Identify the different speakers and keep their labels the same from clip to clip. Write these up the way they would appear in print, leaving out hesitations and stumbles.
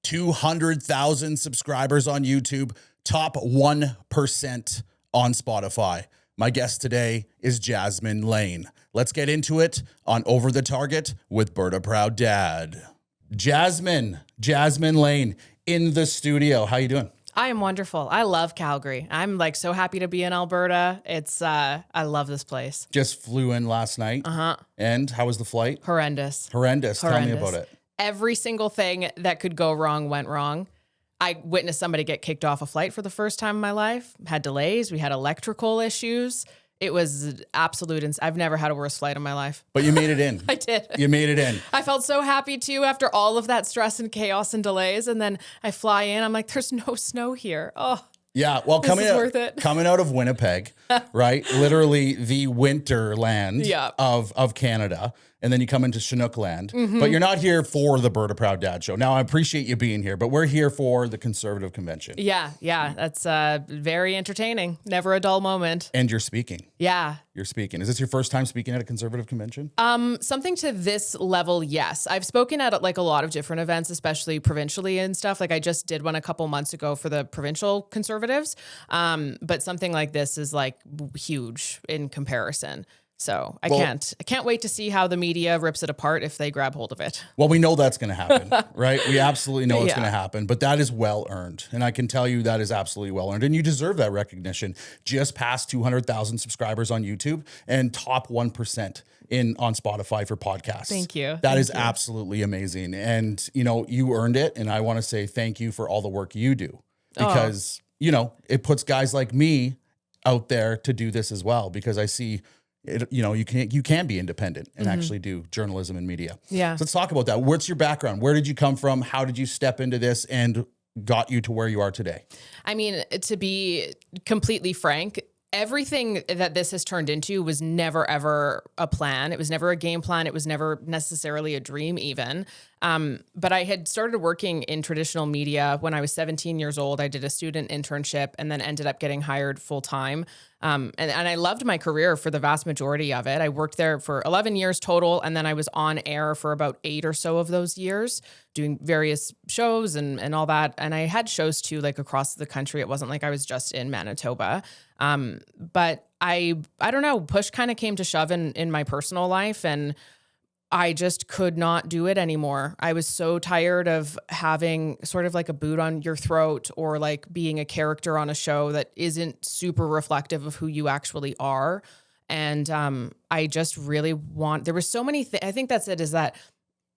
Speaker 1: 200,000 subscribers on YouTube, top 1% on Spotify. My guest today is Jasmin Laine. Let's get into it on Over the Target with Berta Proud Dad. Jasmin Laine in the studio. How you doing?
Speaker 2: I am wonderful. I love Calgary. I'm like so happy to be in Alberta. It's I love this place.
Speaker 1: Just flew in last night. And how was the flight?
Speaker 2: Horrendous.
Speaker 1: Tell me about it.
Speaker 2: Every single thing that could go wrong went wrong. I witnessed somebody get kicked off a flight for the first time in my life. Had delays. We had electrical issues. It was absolute. I've never had a worse flight in my life.
Speaker 1: But you made it in.
Speaker 2: I did.
Speaker 1: You made it in.
Speaker 2: I felt so happy too after all of that stress and chaos and delays. And then I fly in. I'm like, there's no snow here. Oh,
Speaker 1: yeah. Well,
Speaker 2: worth it.
Speaker 1: Coming out of Winnipeg, right? Literally the winter land of Canada. And then you come into Chinook land. But you're not here for the Berta Proud Dad show. Now, I appreciate you being here, but we're here for the Conservative Convention.
Speaker 2: Yeah. That's very entertaining. Never a dull moment.
Speaker 1: And you're speaking.
Speaker 2: Yeah.
Speaker 1: You're speaking. Is this your first time speaking at a Conservative Convention?
Speaker 2: Something to this level, yes. I've spoken at like a lot of different events, especially provincially and stuff. Like I just did one a couple months ago for the provincial Conservatives. But something like this is like huge in comparison. So I can't wait to see how the media rips it apart if they grab hold of it.
Speaker 1: Well, we know that's going to happen, right? We absolutely know it's going to happen, but that is well earned. And I can tell you that is absolutely well earned. And you deserve that recognition. Just past 200,000 subscribers on YouTube and top 1% on Spotify for podcasts.
Speaker 2: Thank you.
Speaker 1: That is absolutely amazing. And, you earned it. And I want to say thank you for all the work you do because, it puts guys like me out there to do this as well, because I see you can be independent and actually do journalism and media.
Speaker 2: Yeah.
Speaker 1: So let's talk about that. What's your background? Where did you come from? How did you step into this and got you to where you are today?
Speaker 2: I mean, to be completely frank, everything that this has turned into was never, ever a plan. It was never a game plan. It was never necessarily a dream even. But I had started working in traditional media when I was 17 years old. I did a student internship and then ended up getting hired full time. And I loved my career for the vast majority of it. I worked there for 11 years total. And then I was on air for about 8 or so of those years doing various shows and all that. And I had shows too, like across the country. It wasn't like I was just in Manitoba. But I don't know, push kind of came to shove in my personal life, and I just could not do it anymore. I was so tired of having sort of like a boot on your throat or like being a character on a show that isn't super reflective of who you actually are. And I just really there were so many I think that's it, is that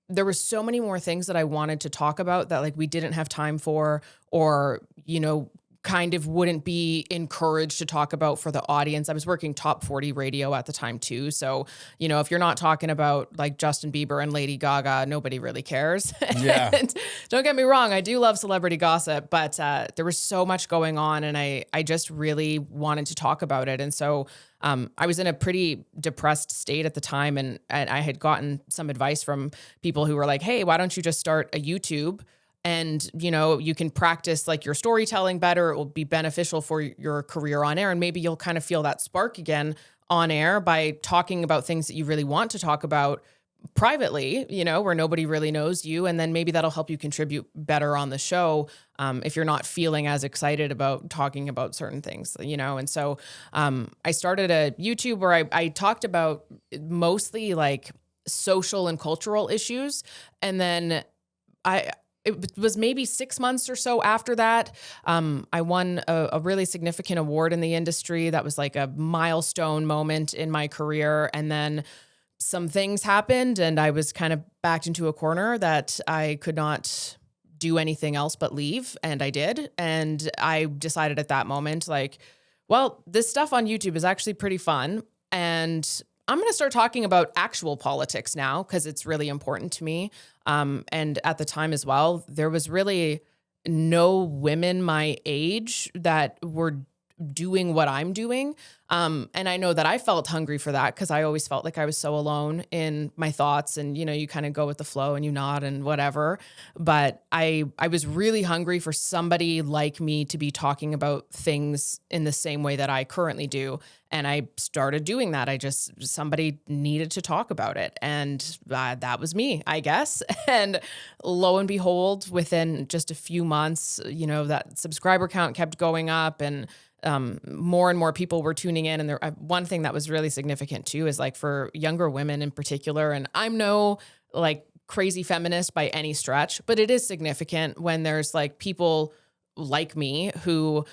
Speaker 2: there were so many more things that I wanted to talk about that like we didn't have time for, or, kind of wouldn't be encouraged to talk about for the audience. I was working top 40 radio at the time too. So, if you're not talking about like Justin Bieber and Lady Gaga, nobody really cares.
Speaker 1: Yeah.
Speaker 2: And don't get me wrong, I do love celebrity gossip, but there was so much going on and I just really wanted to talk about it. And so I was in a pretty depressed state at the time, and I had gotten some advice from people who were like, hey, why don't you just start a YouTube? And, you can practice like your storytelling better. It will be beneficial for your career on air. And maybe you'll kind of feel that spark again on air by talking about things that you really want to talk about privately, where nobody really knows you. And then maybe that'll help you contribute better on the show if you're not feeling as excited about talking about certain things, And so I started a YouTube where I talked about mostly like social and cultural issues. And then it was maybe 6 months or so after that, I won a really significant award in the industry. That was like a milestone moment in my career. And then some things happened and I was kind of backed into a corner that I could not do anything else but leave. And I did. And I decided at that moment, like, well, this stuff on YouTube is actually pretty fun. And I'm going to start talking about actual politics now because it's really important to me. And at the time as well, there was really no women my age that were doing what I'm doing. And I know that I felt hungry for that because I always felt like I was so alone in my thoughts, and, you kind of go with the flow and you nod and whatever. But I was really hungry for somebody like me to be talking about things in the same way that I currently do. And I started doing that. Somebody needed to talk about it. And that was me, I guess. And lo and behold, within just a few months, that subscriber count kept going up, and more and more people were tuning in. And one thing that was really significant too is like for younger women in particular, and I'm no like crazy feminist by any stretch, but it is significant when there's like people like me who,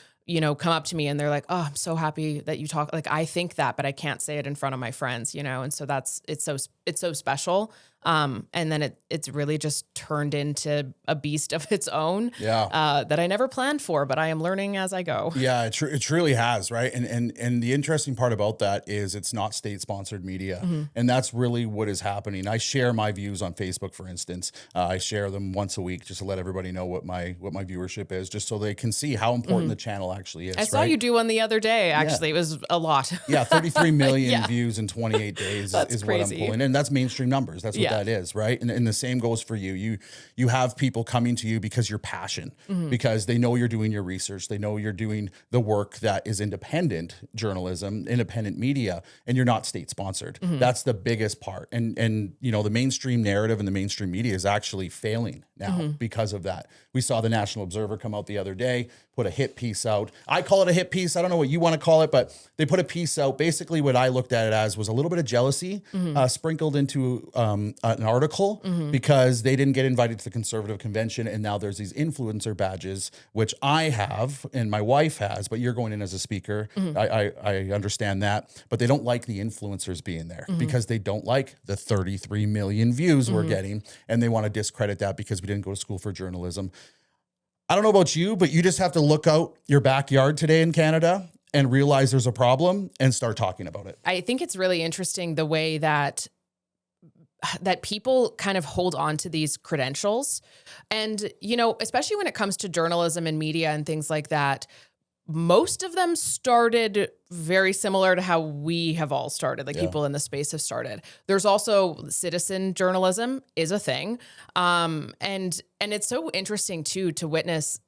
Speaker 2: come up to me and they're like, "Oh, I'm so happy that you talk." Like, I think that, but I can't say it in front of my friends, and so it's so special. And then it's really just turned into a beast of its own.
Speaker 1: Yeah.
Speaker 2: That I never planned for, but I am learning as I go.
Speaker 1: Yeah, it truly has, right? And the interesting part about that is it's not state-sponsored media. And that's really what is happening. I share my views on Facebook, for instance. I share them once a week just to let everybody know what my viewership is, just so they can see how important the channel actually is.
Speaker 2: I saw you do one the other day, actually.
Speaker 1: Yeah.
Speaker 2: It was a lot.
Speaker 1: Yeah, 33 million views in 28 days is
Speaker 2: crazy.
Speaker 1: what I'm pulling. And that's mainstream numbers. That's what that is, right? And the same goes for you. You have people coming to you because you're passionate, because they know you're doing your research. They know you're doing the work that is independent journalism, independent media, and you're not state sponsored. That's the biggest part. And the mainstream narrative and the mainstream media is actually failing now because of that. We saw the National Observer come out the other day, put a hit piece out. I call it a hit piece. I don't know what you want to call it, but they put a piece out. Basically, what I looked at it as was a little bit of jealousy sprinkled into an article because they didn't get invited to the Conservative Convention, and now there's these influencer badges, which I have and my wife has, but you're going in as a speaker. I understand that, but they don't like the influencers being there because they don't like the 33 million views we're getting, and they want to discredit that because we didn't go to school for journalism. I don't know about you, but you just have to look out your backyard today in Canada and realize there's a problem and start talking about it.
Speaker 2: I think it's really interesting the way that people kind of hold on to these credentials. And, especially when it comes to journalism and media and things like that, most of them started very similar to how we have all started, like people in the space have started. There's also citizen journalism is a thing. And it's so interesting too, to witness,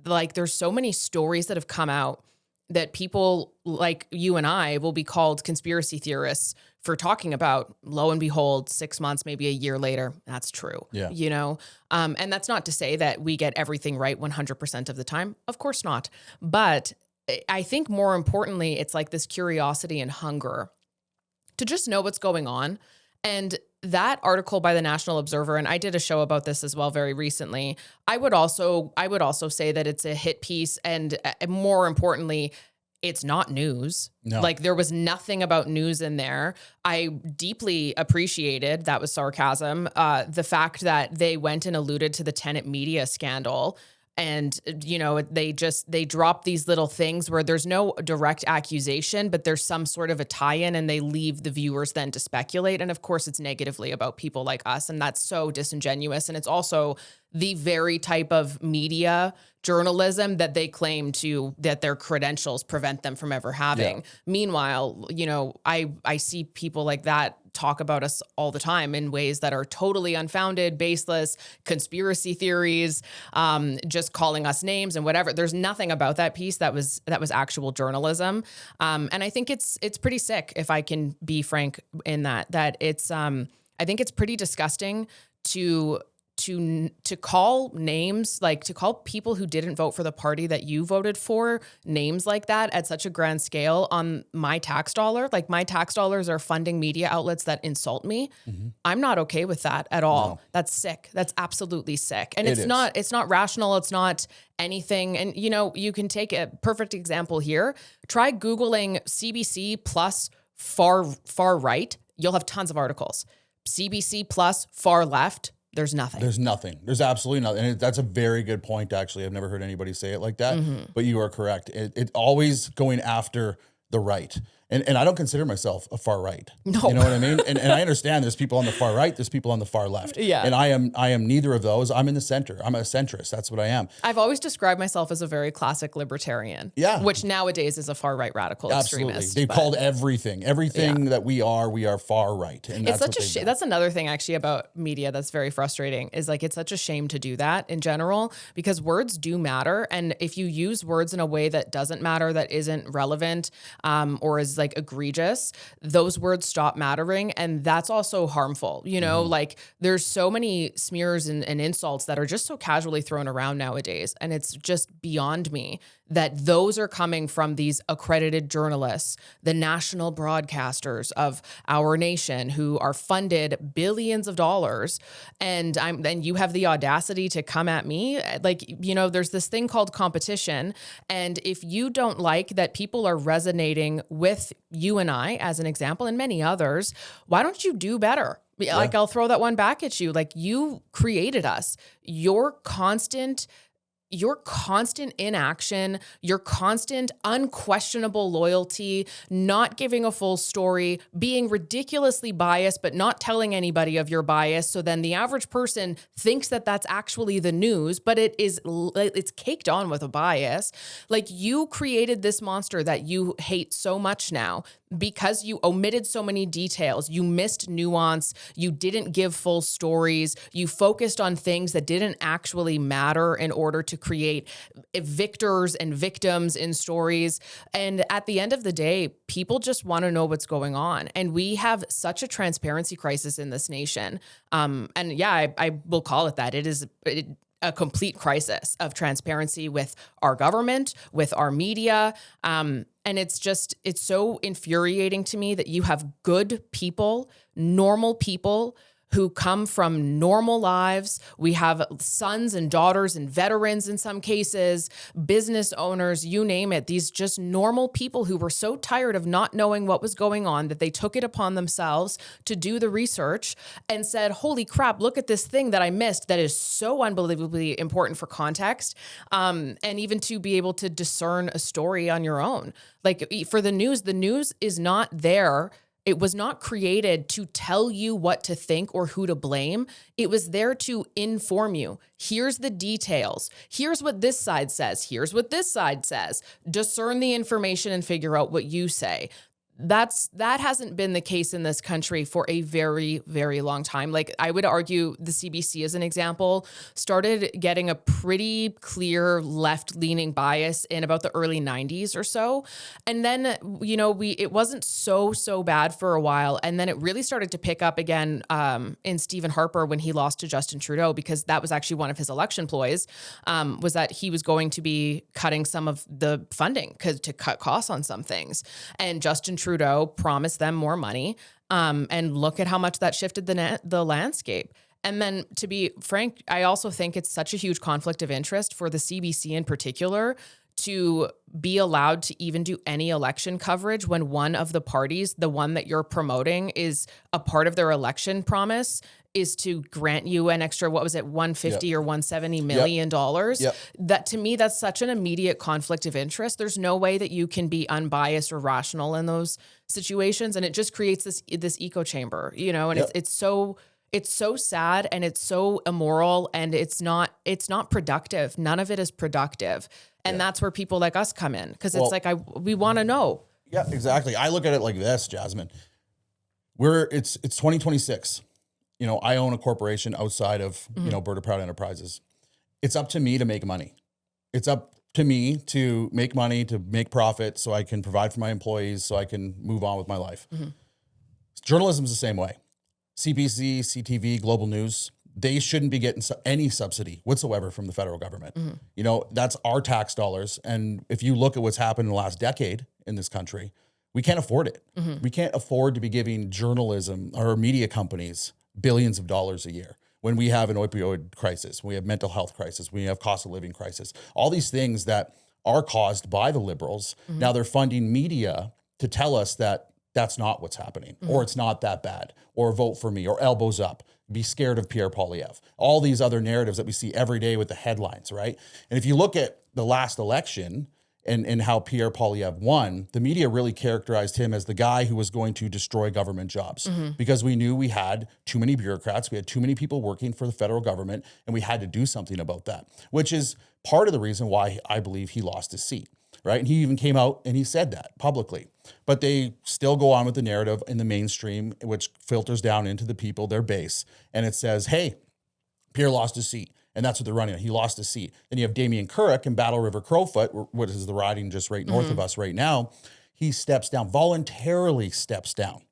Speaker 2: like, there's so many stories that have come out that people like you and I will be called conspiracy theorists for talking about. Lo and behold, 6 months, maybe a year later, that's true.
Speaker 1: Yeah.
Speaker 2: And that's not to say that we get everything right 100% of the time. Of course not. But I think more importantly, it's like this curiosity and hunger to just know what's going on. And that article by the National Observer, and I did a show about this as well very recently, I would also say that it's a hit piece, and more importantly, it's not news.
Speaker 1: No.
Speaker 2: Like, there was nothing about news in there. I deeply appreciated, that was sarcasm, the fact that they went and alluded to the Tenet media scandal. And, they drop these little things where there's no direct accusation, but there's some sort of a tie-in, and they leave the viewers then to speculate. And of course, it's negatively about people like us. And that's so disingenuous. And it's also the very type of media journalism that they claim that their credentials prevent them from ever having. Yeah. Meanwhile, I see people like that talk about us all the time in ways that are totally unfounded, baseless, conspiracy theories, just calling us names and whatever. There's nothing about that piece that was actual journalism. And I think it's pretty sick, if I can be frank in that it's, I think it's pretty disgusting to call names, like to call people who didn't vote for the party that you voted for names like that at such a grand scale on my tax dollar. Like, my tax dollars are funding media outlets that insult me. Mm-hmm. I'm not okay with that at all. No. That's sick. That's absolutely sick. And it's not rational. It's not anything. And, you can take a perfect example here. Try Googling CBC plus far right. You'll have tons of articles. CBC plus far left. There's nothing. There's absolutely nothing. And that's a very good point, actually. I've never heard anybody say it like that, but you are correct. It always going after the right.
Speaker 1: And I don't consider myself a far right.
Speaker 2: No.
Speaker 1: You know what I mean? And I understand there's people on the far right, there's people on the far left.
Speaker 2: Yeah.
Speaker 1: And I am neither of those. I'm in the center. I'm a centrist. That's what I am.
Speaker 2: I've always described myself as a very classic libertarian.
Speaker 1: Yeah.
Speaker 2: Which nowadays is a far right radical
Speaker 1: Absolutely.
Speaker 2: extremist.
Speaker 1: They've called everything that we are far right. And
Speaker 2: It's
Speaker 1: that's
Speaker 2: such a shame.
Speaker 1: done.
Speaker 2: That's another thing actually about media that's very frustrating is like, it's such a shame to do that in general, because words do matter. And if you use words in a way that doesn't matter, that isn't relevant, or is like egregious, those words stop mattering. And that's also harmful. You know, like there's so many smears and insults that are just so casually thrown around nowadays. And it's just beyond me that those are coming from these accredited journalists, the national broadcasters of our nation who are funded billions of dollars. And then you have the audacity to come at me. Like, you know, there's this thing called competition. And if you don't like that people are resonating with you and I, as an example, and many others, why don't you do better? Like, I'll throw that one back at you. Like, you created us. Your constant inaction, your constant unquestionable loyalty, not giving a full story, being ridiculously biased, but not telling anybody of your bias. So then the average person thinks that that's actually the news, but it's caked on with a bias. Like, you created this monster that you hate so much now because you omitted so many details. You missed nuance. You didn't give full stories. You focused on things that didn't actually matter in order to create victors and victims in stories. And at the end of the day, people just want to know what's going on. And we have such a transparency crisis in this nation. And yeah, I will call it that. It is a complete crisis of transparency with our government, with our media. And it's so infuriating to me that you have good people, normal people who come from normal lives. We have sons and daughters and veterans in some cases, business owners, you name it. These just normal people who were so tired of not knowing what was going on that they took it upon themselves to do the research and said, holy crap, look at this thing that I missed that is so unbelievably important for context. And even to be able to discern a story on your own. Like, for the news is not there. It was not created to tell you what to think or who to blame. It was there to inform you. Here's the details. Here's what this side says. Here's what this side says. Discern the information and figure out what you say. That hasn't been the case in this country for a very, very long time. Like, I would argue the CBC, as an example, started getting a pretty clear left-leaning bias in about the early 90s or so. And then, you know, it wasn't so bad for a while. And then it really started to pick up again in Stephen Harper when he lost to Justin Trudeau, because that was actually one of his election ploys, was that he was going to be cutting some of the funding to cut costs on some things. And Justin Trudeau promised them more money. And look at how much that shifted the landscape. And then, to be frank, I also think it's such a huge conflict of interest for the CBC in particular to be allowed to even do any election coverage when one of the parties, the one that you're promoting, is a part of their election promise is to grant you an extra, what was it, $150 or $170 million. That, to me, that's such an immediate conflict of interest. There's no way that you can be unbiased or rational in those situations. And it just creates this echo chamber, you know, and it's so sad, and it's so immoral, and it's not productive. None of it is productive. And that's where people like us come in, because it's like, we want to know.
Speaker 1: Yeah, exactly. I look at it like this, Jasmin. It's 2026. You know, I own a corporation outside of, you know, Berta Proud Enterprises. It's up to me to make money. It's up to me to make money, to make profit, so I can provide for my employees, so I can move on with my life. Journalism's the same way. CBC, CTV, Global News, they shouldn't be getting any subsidy whatsoever from the federal government. You know, that's our tax dollars. And if you look at what's happened in the last decade in this country, we can't afford it. We can't afford to be giving journalism or media companies billions of dollars a year when we have an opioid crisis, we have mental health crisis, we have cost of living crisis, all these things that are caused by the Liberals. Now they're funding media to tell us that that's not what's happening, or it's not that bad, or vote for me, or elbows up, be scared of Pierre Poilievre. All these other narratives that we see every day with the headlines, right? And if you look at the last election, and how Pierre Poilievre won, the media really characterized him as the guy who was going to destroy government jobs because we knew we had too many bureaucrats, we had too many people working for the federal government, and we had to do something about that, which is part of the reason why I believe he lost his seat, right? And he even came out and he said that publicly. But they still go on with the narrative in the mainstream, which filters down into the people, their base, and it says, hey, Pierre lost his seat. And that's what they're running on. He lost his seat. Then you have Damien Currick in Battle River Crowfoot, what is the riding just right north of us right now. He steps down, voluntarily steps down.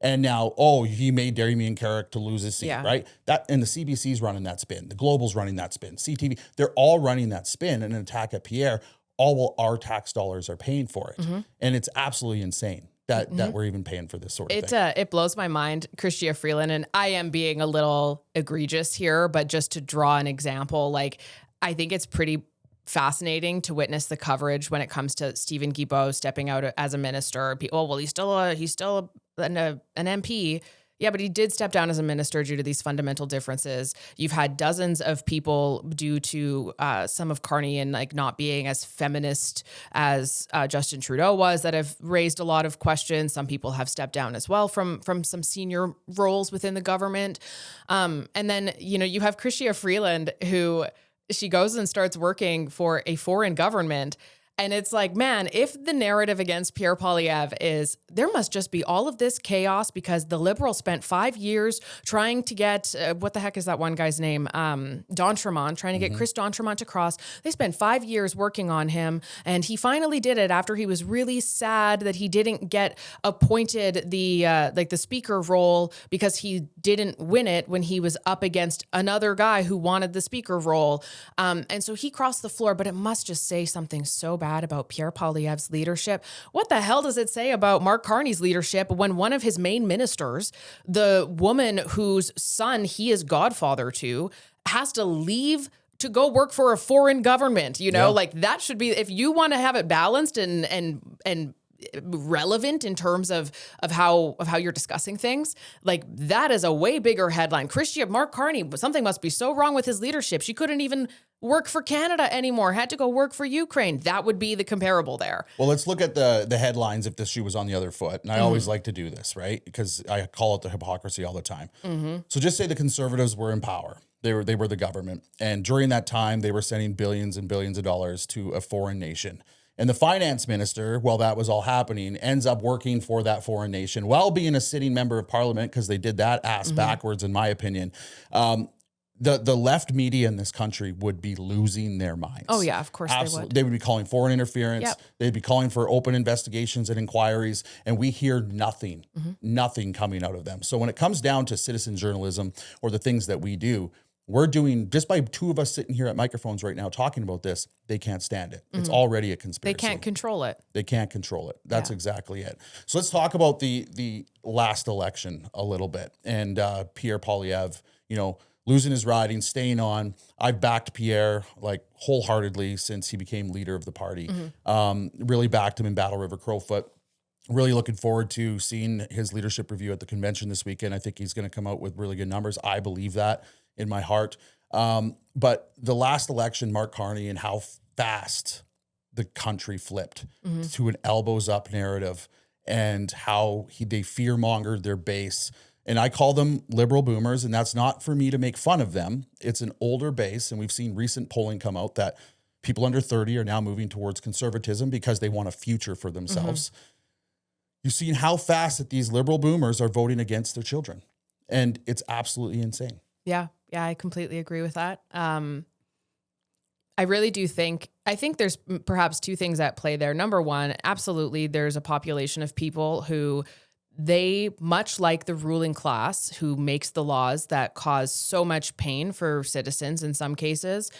Speaker 1: And now, he made Damien Currick to lose his seat, right? That, and the CBC's running that spin. The Global's running that spin. CTV, they're all running that spin and an attack at Pierre. All while our tax dollars are paying for it. And it's absolutely insane that we're even paying for this sort of thing.
Speaker 2: It blows my mind, Chrystia Freeland, and I am being a little egregious here, but just to draw an example, like I think it's pretty fascinating to witness the coverage when it comes to Stephen Guilbeault stepping out as a minister. People, well, he's still an MP. Yeah, but he did step down as a minister due to these fundamental differences. You've had dozens of people due to some of Carney and like not being as feminist as Justin Trudeau was that have raised a lot of questions. Some people have stepped down as well from some senior roles within the government. And then, you have Chrystia Freeland, who she goes and starts working for a foreign government. And it's like, man, if the narrative against Pierre Poilievre is there must just be all of this chaos because the Liberals spent 5 years trying to get, what the heck is that one guy's name? D'Entremont, trying to get Chris D'Entremont to cross. They spent 5 years working on him. And he finally did it after he was really sad that he didn't get appointed the speaker role because he didn't win it when he was up against another guy who wanted the speaker role. And so he crossed the floor, but it must just say something so bad about Pierre Poilievre's leadership. What the hell does it say about Mark Carney's leadership when one of his main ministers, the woman whose son he is godfather to, has to leave to go work for a foreign government? Like that should be, if you want to have it balanced and relevant in terms of how you're discussing things, like that is a way bigger headline. Mark Carney, something must be so wrong with his leadership. She couldn't even work for Canada anymore, had to go work for Ukraine. That would be the comparable there.
Speaker 1: Well, let's look at the headlines if the shoe was on the other foot. And I always like to do this, right? Because I call it the hypocrisy all the time. So just say the Conservatives were in power. They were the government. And during that time, they were sending billions and billions of dollars to a foreign nation. And the finance minister, while that was all happening, ends up working for that foreign nation while being a sitting member of parliament, because they did that ass backwards, in my opinion. The left media in this country would be losing their minds.
Speaker 2: Oh, yeah, of course they would.
Speaker 1: They would be calling foreign interference.
Speaker 2: Yep.
Speaker 1: They'd be calling for open investigations and inquiries, and we hear nothing coming out of them. So when it comes down to citizen journalism or the things that we do, we're doing, just by two of us sitting here at microphones right now talking about this, they can't stand it. It's already a conspiracy.
Speaker 2: They can't control it.
Speaker 1: They can't control it. That's exactly it. So let's talk about the last election a little bit. And Pierre Poilievre, losing his riding, staying on. I've backed Pierre like wholeheartedly since he became leader of the party. Really backed him in Battle River Crowfoot. Really looking forward to seeing his leadership review at the convention this weekend. I think he's going to come out with really good numbers. I believe that in my heart. But the last election, Mark Carney, and how fast the country flipped to an elbows up narrative, and how they fear-mongered their base. And I call them liberal boomers, and that's not for me to make fun of them. It's an older base, and we've seen recent polling come out that people under 30 are now moving towards conservatism because they want a future for themselves. You've seen how fast that these liberal boomers are voting against their children, and it's absolutely insane.
Speaker 2: Yeah, I completely agree with that. I really do think there's perhaps two things at play there. Number one, absolutely, there's a population of people who they, much like the ruling class who makes the laws that cause so much pain for citizens in some cases,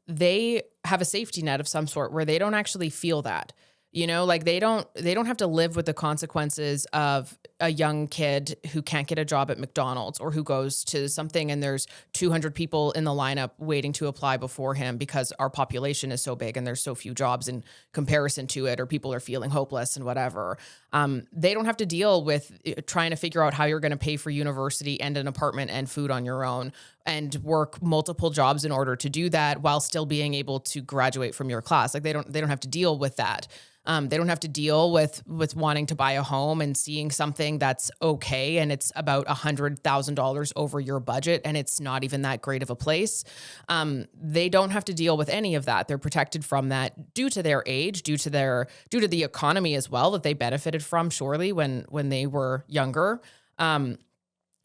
Speaker 2: they have a safety net of some sort where they don't actually feel that. Like they don't have to live with the consequences of a young kid who can't get a job at McDonald's, or who goes to something and there's 200 people in the lineup waiting to apply before him because our population is so big and there's so few jobs in comparison to it, or people are feeling hopeless and whatever. They don't have to deal with trying to figure out how you're going to pay for university and an apartment and food on your own, and work multiple jobs in order to do that while still being able to graduate from your class. Like they don't have to deal with that. They don't have to deal with wanting to buy a home and seeing something that's okay and it's about $100,000 over your budget and it's not even that great of a place. They don't have to deal with any of that. They're protected from that due to their age, due to the economy as well that they benefited from surely when they were younger.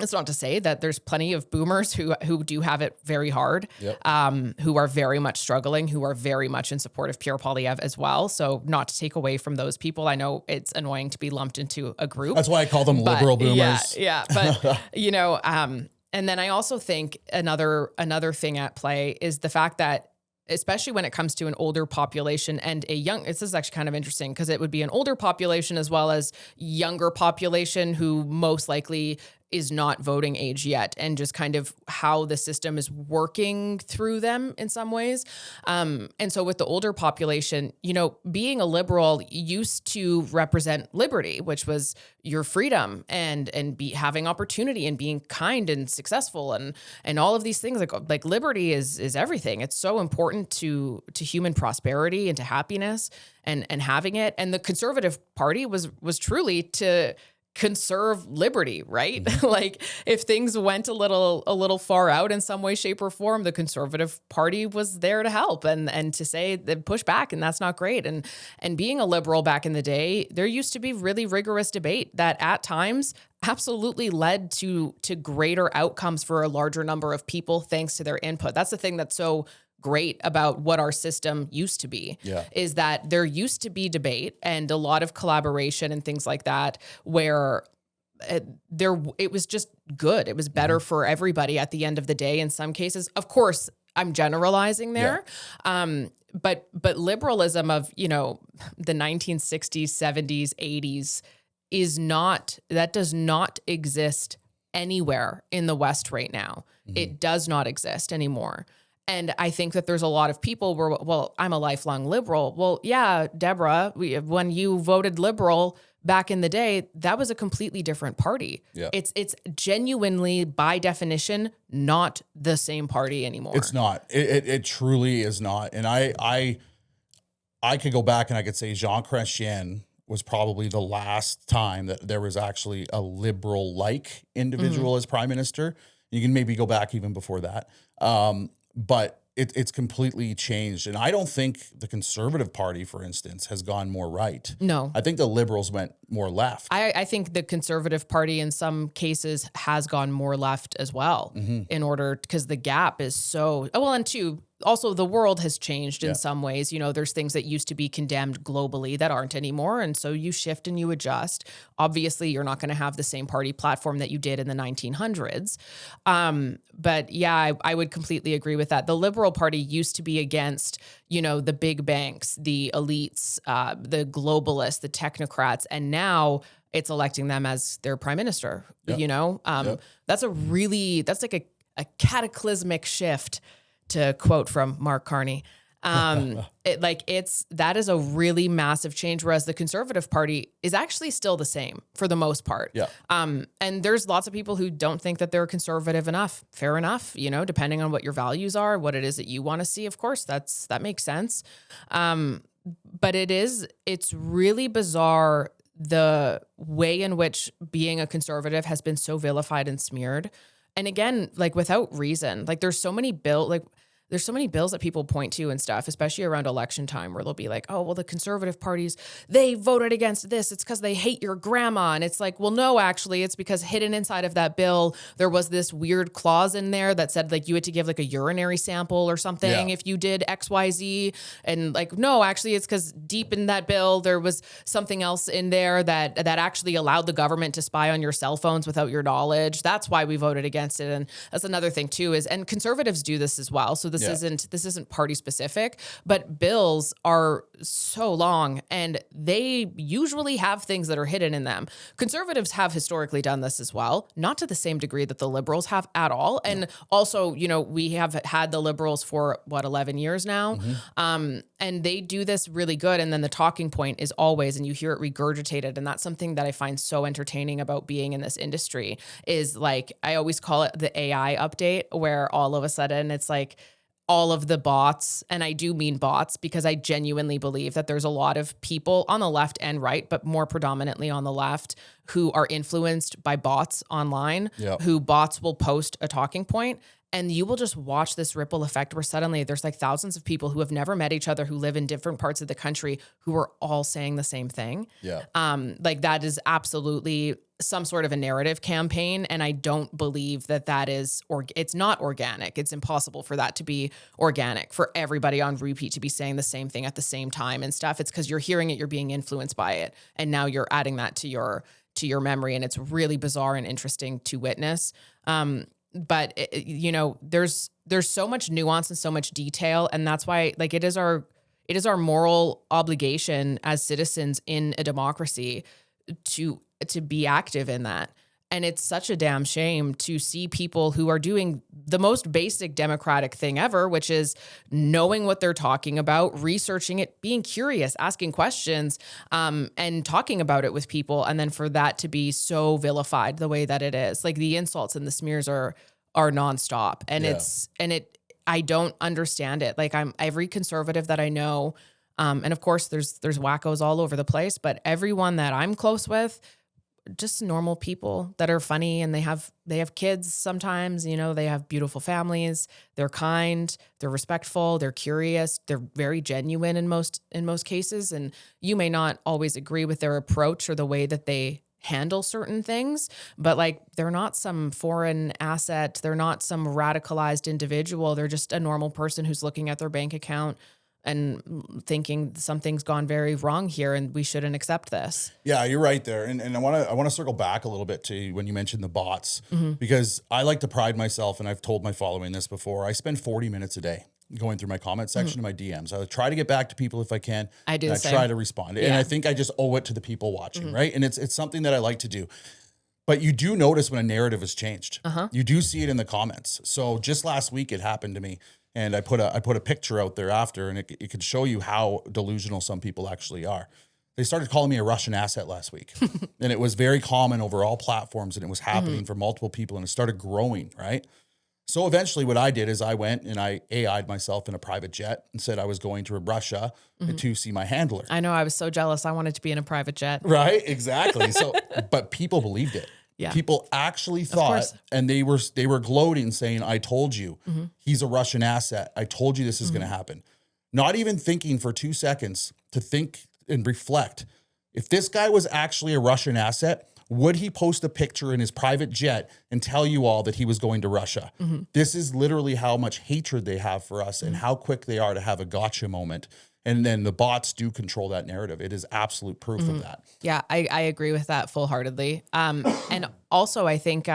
Speaker 2: It's not to say that there's plenty of boomers who do have it very hard, who are very much struggling, who are very much in support of Pierre Poilievre as well. So not to take away from those people. I know it's annoying to be lumped into a group.
Speaker 1: That's why I call them liberal boomers.
Speaker 2: Yeah. But, and then I also think another thing at play is the fact that, especially when it comes to an older population and this is actually kind of interesting because it would be an older population as well as younger population who most likely is not voting age yet, and just kind of how the system is working through them in some ways. And so with the older population, being a liberal used to represent liberty, which was your freedom and having opportunity and being kind and successful and all of these things. Like liberty is everything. It's so important to human prosperity and to happiness and having it. And the Conservative Party was truly to conserve liberty, right? Mm-hmm. Like if things went a little far out in some way, shape, or form, the Conservative Party was there to help and to say that push back, and that's not great. And being a liberal back in the day, there used to be really rigorous debate that at times absolutely led to greater outcomes for a larger number of people thanks to their input. That's the thing that's so great about what our system used to be, is that there used to be debate and a lot of collaboration and things like that where it was just good. It was better for everybody at the end of the day in some cases. Of course, I'm generalizing there. But liberalism of, the 1960s, 70s, 80s does not exist anywhere in the West right now. Mm-hmm. It does not exist anymore. And I think that there's a lot of people where, well, I'm a lifelong liberal. Well, yeah, Deborah, when you voted liberal back in the day, that was a completely different party. Yeah. It's genuinely, by definition, not the same party anymore.
Speaker 1: It's not. It truly is not. And I could go back and I could say Jean Chrétien was probably the last time that there was actually a liberal-like individual as prime minister. You can maybe go back even before that. But it's completely changed. And I don't think the Conservative Party, for instance, has gone more right. No. I think the Liberals went more left.
Speaker 2: I think the Conservative Party in some cases has gone more left as well because the gap is so, and two, also the world has changed in some ways. There's things that used to be condemned globally that aren't anymore. And so you shift and you adjust. Obviously, you're not going to have the same party platform that you did in the 1900s. But yeah, I would completely agree with that. The Liberal Party used to be against, the big banks, the elites, the globalists, the technocrats, and now it's electing them as their prime minister. That's like a cataclysmic shift, to quote from Mark Carney. That is a really massive change, whereas the Conservative Party is actually still the same for the most part. Yeah. And there's lots of people who don't think that they're conservative enough. Fair enough, depending on what your values are, what it is that you want to see. Of course, that makes sense. But it's really bizarre the way in which being a conservative has been so vilified and smeared. And again, without reason, there's so many bills that people point to and stuff, especially around election time, where they'll be like, oh, well, the Conservative parties, they voted against this. It's because they hate your grandma. And it's like, well, no, actually, it's because hidden inside of that bill, there was this weird clause in there that said you had to give a urinary sample or something if you did X, Y, Z. And no, actually, it's because deep in that bill, there was something else in there that actually allowed the government to spy on your cell phones without your knowledge. That's why we voted against it. And that's another thing too, and conservatives do this as well. So this isn't party specific, but bills are so long and they usually have things that are hidden in them. Conservatives have historically done this as well, not to the same degree that the Liberals have at all. And also, we have had the Liberals for 11 years now. Mm-hmm. And they do this really good. And then the talking point is always, and you hear it regurgitated. And that's something that I find so entertaining about being in this industry is like, I always call it the AI update, where all of a sudden it's like all of the bots, and I do mean bots because I genuinely believe that there's a lot of people on the left and right, but more predominantly on the left, who are influenced by bots online, who bots will post a talking point. And you will just watch this ripple effect where suddenly there's like thousands of people who have never met each other, who live in different parts of the country, who are all saying the same thing. Like that is absolutely some sort of a narrative campaign. And I don't believe that that is, or it's not organic. It's impossible for that to be organic, for everybody on repeat to be saying the same thing at the same time and stuff. It's because you're hearing it, you're being influenced by it. And now you're adding that to your memory. And it's really bizarre and interesting to witness. But you know, there's so much nuance and so much detail. And that's why like it is our moral obligation as citizens in a democracy to be active in that. And it's such a damn shame to see people who are doing the most basic democratic thing ever, which is knowing what they're talking about, researching it, being curious, asking questions, and talking about it with people. And then for that to be so vilified the way that it is, like the insults and the smears are nonstop. And I don't understand it. Like every conservative that I know, and of course there's wackos all over the place, but everyone that I'm close with, just normal people that are funny, and they have kids sometimes, you know, they have beautiful families, they're kind, they're respectful, they're curious, they're very genuine in most cases. And you may not always agree with their approach or the way that they handle certain things, but like they're not some foreign asset, they're not some radicalized individual, they're just a normal person who's looking at their bank account and thinking something's gone very wrong here and we shouldn't accept this.
Speaker 1: Yeah, you're right there. And I want to circle back a little bit to when you mentioned the bots, because I like to pride myself, and I've told my following this before, I spend 40 minutes a day going through my comment section of my DMs. I try to get back to people if I can.
Speaker 2: I do the same.
Speaker 1: Try to respond. And I think I just owe it to the people watching, right? And it's something that I like to do. But you do notice when a narrative has changed. You do see it in the comments. So just last week it happened to me. And I put a picture out there after, and it could show you how delusional some people actually are. They started calling me a Russian asset last week. And it was very common over all platforms, and it was happening for multiple people, and it started growing, right? So eventually what I did is I went and I AI'd myself in a private jet and said I was going to Russia to see my handler.
Speaker 2: I know, I was so jealous. I wanted to be in a private jet.
Speaker 1: Right, exactly. So, but people believed it.
Speaker 2: Yeah.
Speaker 1: People actually thought, and they were gloating, saying, I told you, he's a Russian asset. I told you this is going to happen. Not even thinking for 2 seconds to think and reflect. If this guy was actually a Russian asset, would he post a picture in his private jet and tell you all that he was going to Russia? This is literally how much hatred they have for us and how quick they are to have a gotcha moment. And then the bots do control that narrative. It is absolute proof of that.
Speaker 2: Yeah, I agree with that full-heartedly. And also I think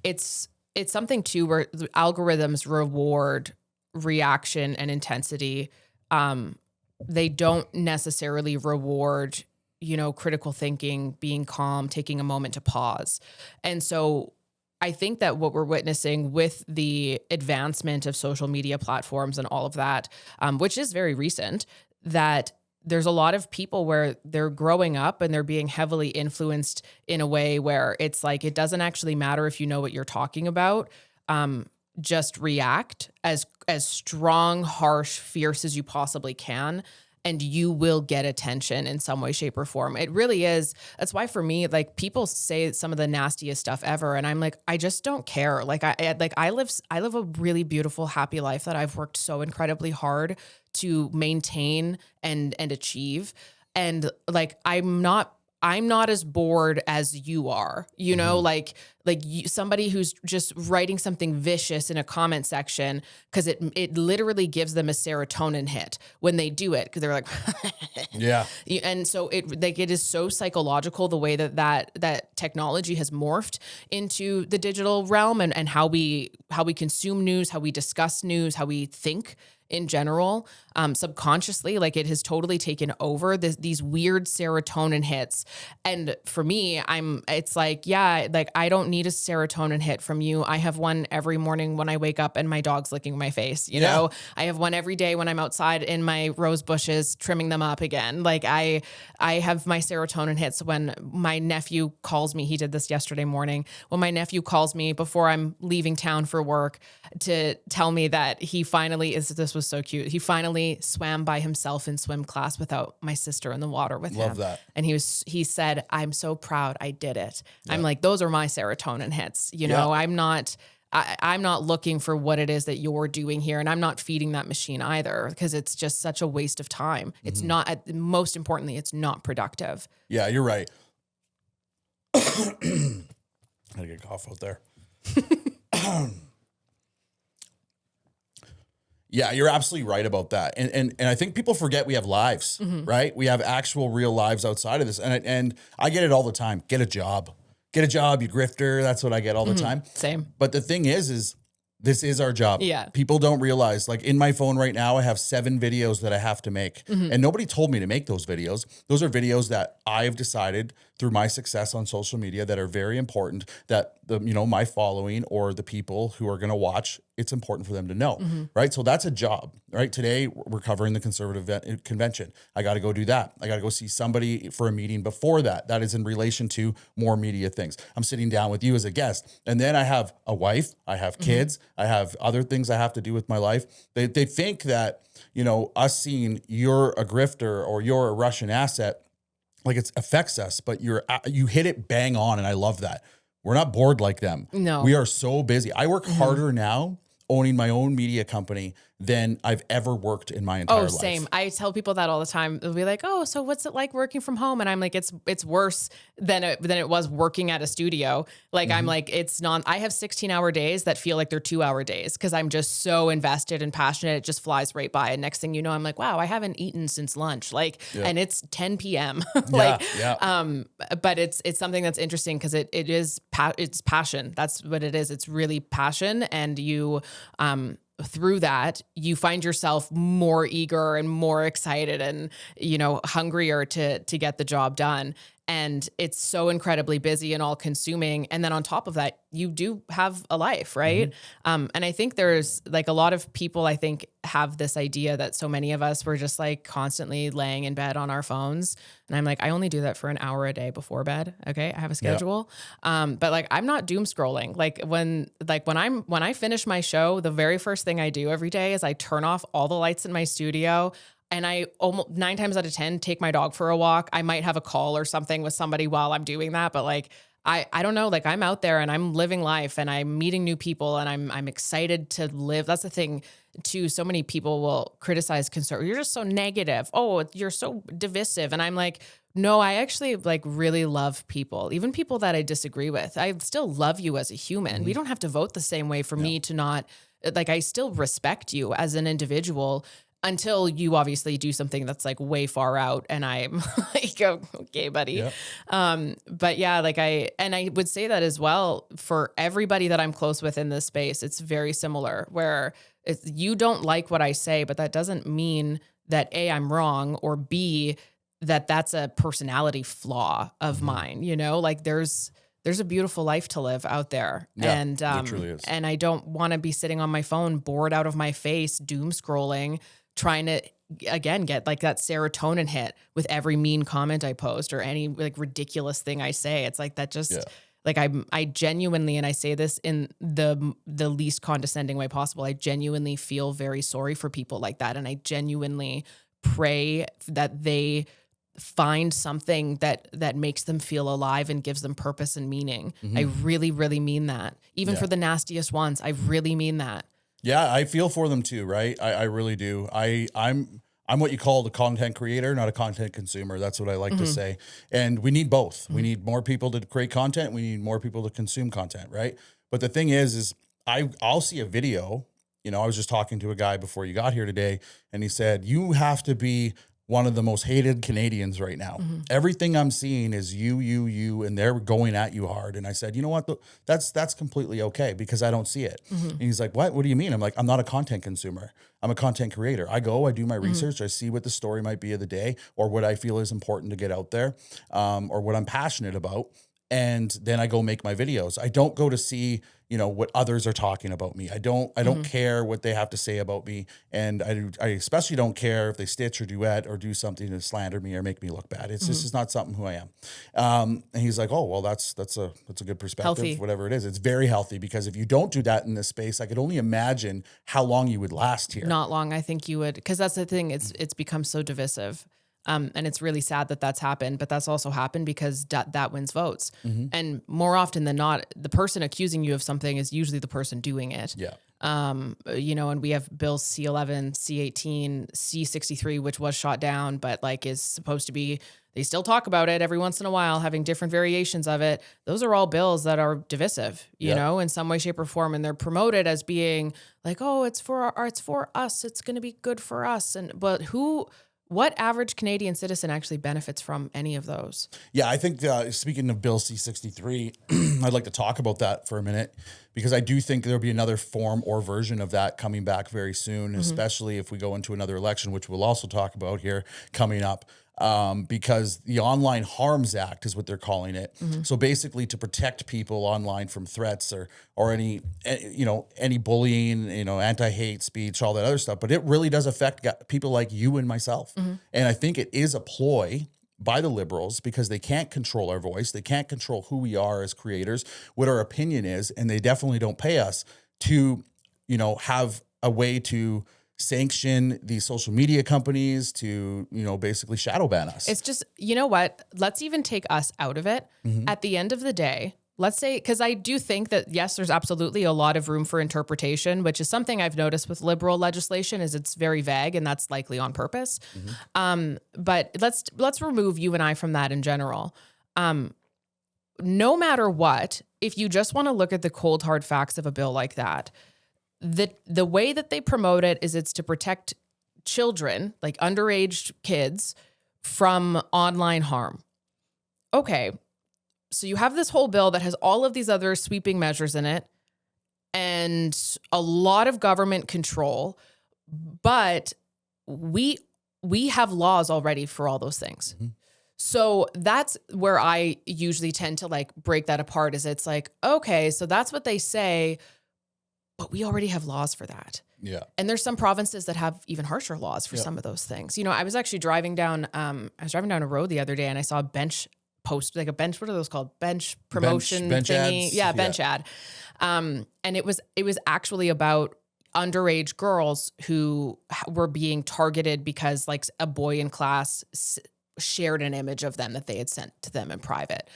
Speaker 2: it's something too where the algorithms reward reaction and intensity. They don't necessarily reward, you know, critical thinking, being calm, taking a moment to pause. And so I think that what we're witnessing with the advancement of social media platforms and all of that, which is very recent, that there's a lot of people where they're growing up and they're being heavily influenced in a way where it's like, it doesn't actually matter if you know what you're talking about. Just react as strong, harsh, fierce as you possibly can, and you will get attention in some way, shape, or form. It really is. That's why for me, like, people say some of the nastiest stuff ever, and I'm like, I just don't care. Like I live a really beautiful, happy life that I've worked so incredibly hard to maintain and achieve. And like, I'm not as bored as you are, you know, like somebody who's just writing something vicious in a comment section, because it literally gives them a serotonin hit when they do it, because they're like,
Speaker 1: yeah.
Speaker 2: And so it is so psychological the way that technology has morphed into the digital realm and how we consume news, how we discuss news, how we think in general, subconsciously, like it has totally taken over these weird serotonin hits. And for me, it's like, yeah, like I don't need a serotonin hit from you. I have one every morning when I wake up and my dog's licking my face. You know, I have one every day when I'm outside in my rose bushes, trimming them up again. Like I have my serotonin hits when my nephew calls me. He did this yesterday morning. When my nephew calls me before I'm leaving town for work to tell me that this was so cute. He finally swam by himself in swim class without my sister in the water with him.
Speaker 1: Love that.
Speaker 2: And he said, I'm so proud I did it. Yeah. I'm like, those are my serotonin hits. You know, I'm not looking for what it is that you're doing here. And I'm not feeding that machine either, because it's just such a waste of time. It's not, most importantly, it's not productive.
Speaker 1: Yeah, you're right. I had to get a cough out there. Yeah, you're absolutely right about that. And I think people forget we have lives, right? We have actual real lives outside of this. And I get it all the time. Get a job, you grifter. That's what I get all the time.
Speaker 2: Same.
Speaker 1: But the thing is this is our job.
Speaker 2: Yeah.
Speaker 1: People don't realize, like in my phone right now, I have 7 videos that I have to make. And nobody told me to make those videos. Those are videos that I've decided through my success on social media that are very important, that my following or the people who are going to watch, it's important for them to know, right? So that's a job, right? Today we're covering the conservative convention. I got to go do that. I got to go see somebody for a meeting before that. That is in relation to more media things. I'm sitting down with you as a guest. And then I have a wife, I have kids, I have other things I have to do with my life. They think that, us seeing you're a grifter or you're a Russian asset, like it affects us, but you hit it bang on. And I love that. We're not bored like them.
Speaker 2: No.
Speaker 1: We are so busy. I work harder now owning my own media company than I've ever worked in my entire life.
Speaker 2: Oh, same. I tell people that all the time. They'll be like, "Oh, so what's it like working from home?" And I'm like, "It's worse than it was working at a studio." Like I'm like, I have 16-hour days that feel like they're 2-hour days because I'm just so invested and passionate. It just flies right by. And next thing you know, I'm like, "Wow, I haven't eaten since lunch." Like, and it's 10 p.m. But it's something that's interesting because it's passion. That's what it is. It's really passion, and you through that, you find yourself more eager and more excited and, hungrier to get the job done. And it's so incredibly busy and all consuming. And then on top of that, you do have a life, right? And I think there's like a lot of people, I think, have this idea that so many of us were just like constantly laying in bed on our phones. And I'm like, I only do that for an hour a day before bed. Okay. I have a schedule. But like, I'm not doom scrolling. When I finish my show, the very first thing I do every day is I turn off all the lights in my studio. And I almost 9 times out of 10 take my dog for a walk. I might have a call or something with somebody while I'm doing that. But like, I don't know, like I'm out there and I'm living life and I'm meeting new people and I'm excited to live. That's the thing too. So many people will criticize conservative. You're just so negative. Oh, you're so divisive. And I'm like, no, I actually like really love people, even people that I disagree with. I still love you as a human. We don't have to vote the same way for me to not, like, I still respect you as an individual. Until you obviously do something that's like way far out and I'm like, okay, buddy. Yeah. But yeah, like I would say that as well for everybody that I'm close with in this space, it's very similar where you don't like what I say, but that doesn't mean that A, I'm wrong, or B, that's a personality flaw of mine, like there's a beautiful life to live out there.
Speaker 1: Yeah,
Speaker 2: and
Speaker 1: it truly is.
Speaker 2: And I don't want to be sitting on my phone, bored out of my face, doom scrolling, trying to, again, get like that serotonin hit with every mean comment I post or any like ridiculous thing I say. It's like that just like I genuinely, and I say this in the least condescending way possible, I genuinely feel very sorry for people like that. And I genuinely pray that they find something that makes them feel alive and gives them purpose and meaning. I really, really mean that. Even for the nastiest ones, I really mean that.
Speaker 1: Yeah, I feel for them too, right? I really do. I'm what you call the content creator, not a content consumer. That's what I like to say. And we need both. We need more people to create content. We need more people to consume content, right? But the thing is I'll see a video. I was just talking to a guy before you got here today, and he said, you have to be one of the most hated Canadians right now. Everything I'm seeing is you, and they're going at you hard. And I said, you know what? That's completely okay because I don't see it. And he's like, what? What do you mean? I'm like, I'm not a content consumer. I'm a content creator. I do my research. I see what the story might be of the day or what I feel is important to get out there, or what I'm passionate about. And then I go make my videos. I don't go to see, what others are talking about me. I don't care what they have to say about me. And I especially don't care if they stitch or duet or do something to slander me or make me look bad. It's just not something who I am. And he's like, oh, well, that's a good perspective,
Speaker 2: Healthy.
Speaker 1: Whatever it is. It's very healthy because if you don't do that in this space, I could only imagine how long you would last here.
Speaker 2: Not long, I think you would, because that's the thing. It's become so divisive. And it's really sad that that's happened, but that's also happened because that wins votes. And more often than not, the person accusing you of something is usually the person doing it.
Speaker 1: Yeah.
Speaker 2: And we have bills C11, C18, C63, which was shot down, but like is supposed to be, they still talk about it every once in a while, having different variations of it. Those are all bills that are divisive, you know, in some way, shape or form. And they're promoted as being like, oh, it's for us. It's going to be good for us. But what average Canadian citizen actually benefits from any of those?
Speaker 1: Yeah, I think speaking of Bill C-63, I'd like to talk about that for a minute because I do think there'll be another form or version of that coming back very soon, especially if we go into another election, which we'll also talk about here coming up. Because the Online Harms Act is what they're calling it. So basically to protect people online from threats or any bullying, anti-hate speech, all that other stuff. But it really does affect people like you and myself. And I think it is a ploy by the Liberals because they can't control our voice. They can't control who we are as creators, what our opinion is. And they definitely don't pay us to, have a way to sanction these social media companies to, basically shadow ban us.
Speaker 2: It's just, you know what? Let's even take us out of it. At the end of the day, let's say, because I do think that, yes, there's absolutely a lot of room for interpretation, which is something I've noticed with Liberal legislation is it's very vague and that's likely on purpose. But let's remove you and I from that in general. No matter what, if you just want to look at the cold, hard facts of a bill like that, the way that they promote it is it's to protect children, like underage kids, from online harm. Okay, so you have this whole bill that has all of these other sweeping measures in it and a lot of government control, but we have laws already for all those things. So that's where I usually tend to like break that apart is it's like, okay, so that's what they say, but we already have laws for that.
Speaker 1: Yeah.
Speaker 2: And there's some provinces that have even harsher laws for some of those things. I was actually driving down a road the other day and I saw a bench post, like a bench, what are those called? Bench promotion
Speaker 1: bench
Speaker 2: thingy.
Speaker 1: ads.
Speaker 2: Yeah, bench ad. And it was actually about underage girls who were being targeted because like a boy in class shared an image of them that they had sent to them in private.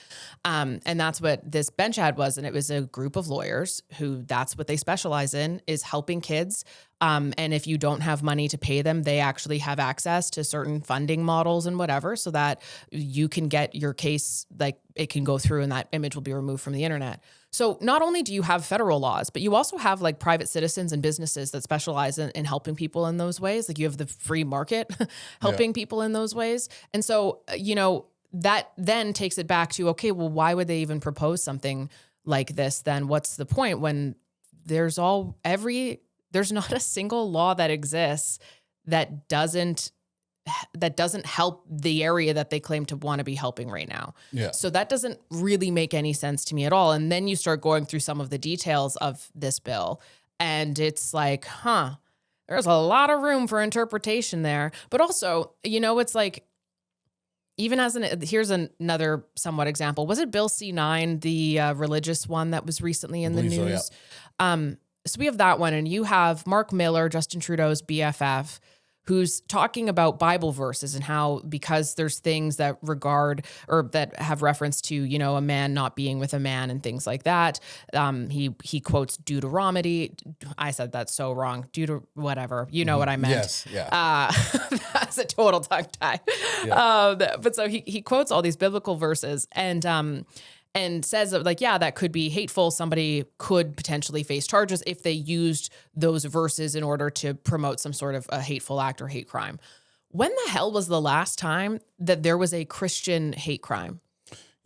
Speaker 2: And that's what this bench ad was. And it was a group of lawyers who that's what they specialize in is helping kids. And if you don't have money to pay them, they actually have access to certain funding models and whatever, so that you can get your case, like it can go through and that image will be removed from the internet. So not only do you have federal laws, but you also have like private citizens and businesses that specialize in helping people in those ways. Like you have the free market helping people in those ways. And so, that then takes it back to, okay, well, why would they even propose something like this? Then what's the point when there's not a single law that exists that doesn't help the area that they claim to want to be helping right now.
Speaker 1: Yeah.
Speaker 2: So that doesn't really make any sense to me at all. And then you start going through some of the details of this bill and it's like, there's a lot of room for interpretation there. But also, it's like, even here's another somewhat example. Was it Bill C9, the religious one that was recently in the news? So we have that one and you have Mark Miller, Justin Trudeau's BFF, who's talking about Bible verses and how, because there's things that regard or that have reference to, a man not being with a man and things like that. He quotes Deuteronomy. I said that so wrong. Whatever. You know what I meant.
Speaker 1: Yes. Yeah.
Speaker 2: That's a total tongue tie.
Speaker 1: Yeah.
Speaker 2: But so he quotes all these biblical verses and says that, like, yeah, that could be hateful. Somebody could potentially face charges if they used those verses in order to promote some sort of a hateful act or hate crime. When the hell was the last time that there was a Christian hate crime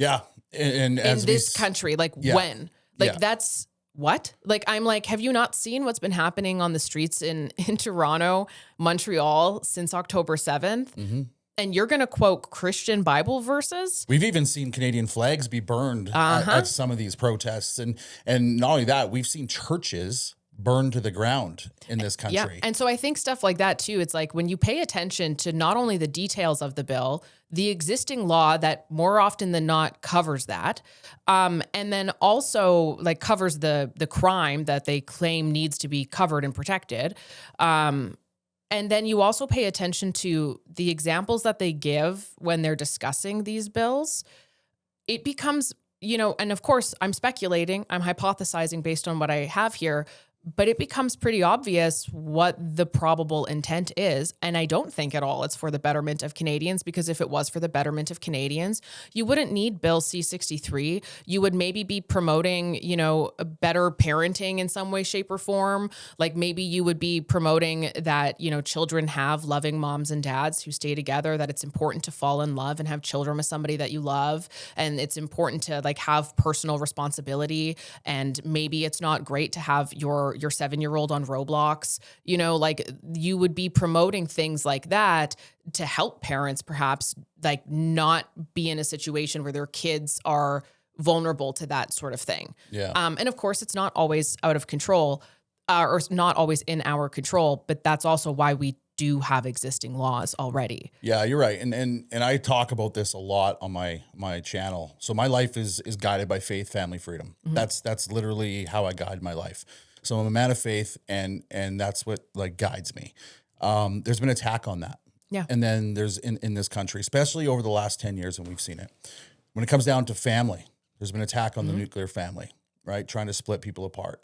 Speaker 1: Yeah. And
Speaker 2: in
Speaker 1: as
Speaker 2: this country? Like when? Like that's what? Like, I'm like, have you not seen what's been happening on the streets in Toronto, Montreal since October 7th?
Speaker 1: Mm-hmm.
Speaker 2: And you're going to quote Christian Bible verses?
Speaker 1: We've even seen Canadian flags be burned at some of these protests. And not only that, we've seen churches burned to the ground in this country.
Speaker 2: Yeah. And so I think stuff like that too, it's like when you pay attention to not only the details of the bill, the existing law that more often than not covers that, and then also like covers the crime that they claim needs to be covered and protected. And then you also pay attention to the examples that they give when they're discussing these bills. It becomes, and of course I'm speculating, I'm hypothesizing based on what I have here, but it becomes pretty obvious what the probable intent is. And I don't think at all it's for the betterment of Canadians, because if it was for the betterment of Canadians, you wouldn't need Bill C-63. You would maybe be promoting, better parenting in some way, shape, or form. Like maybe you would be promoting that, children have loving moms and dads who stay together, that it's important to fall in love and have children with somebody that you love. And it's important to like have personal responsibility. And maybe it's not great to have your 7-year-old on Roblox, like you would be promoting things like that to help parents perhaps like not be in a situation where their kids are vulnerable to that sort of thing.
Speaker 1: Yeah.
Speaker 2: And of course it's not always out of control or not always in our control, but that's also why we do have existing laws already.
Speaker 1: Yeah, you're right. And I talk about this a lot on my channel. So my life is guided by faith, family, freedom. Mm-hmm. That's literally how I guide my life. So I'm a man of faith, and that's what like guides me. There's been attack on that.
Speaker 2: Yeah.
Speaker 1: And then there's in this country, especially over the last 10 years, and we've seen it. When it comes down to family, there's been attack on the nuclear family, right? Trying to split people apart.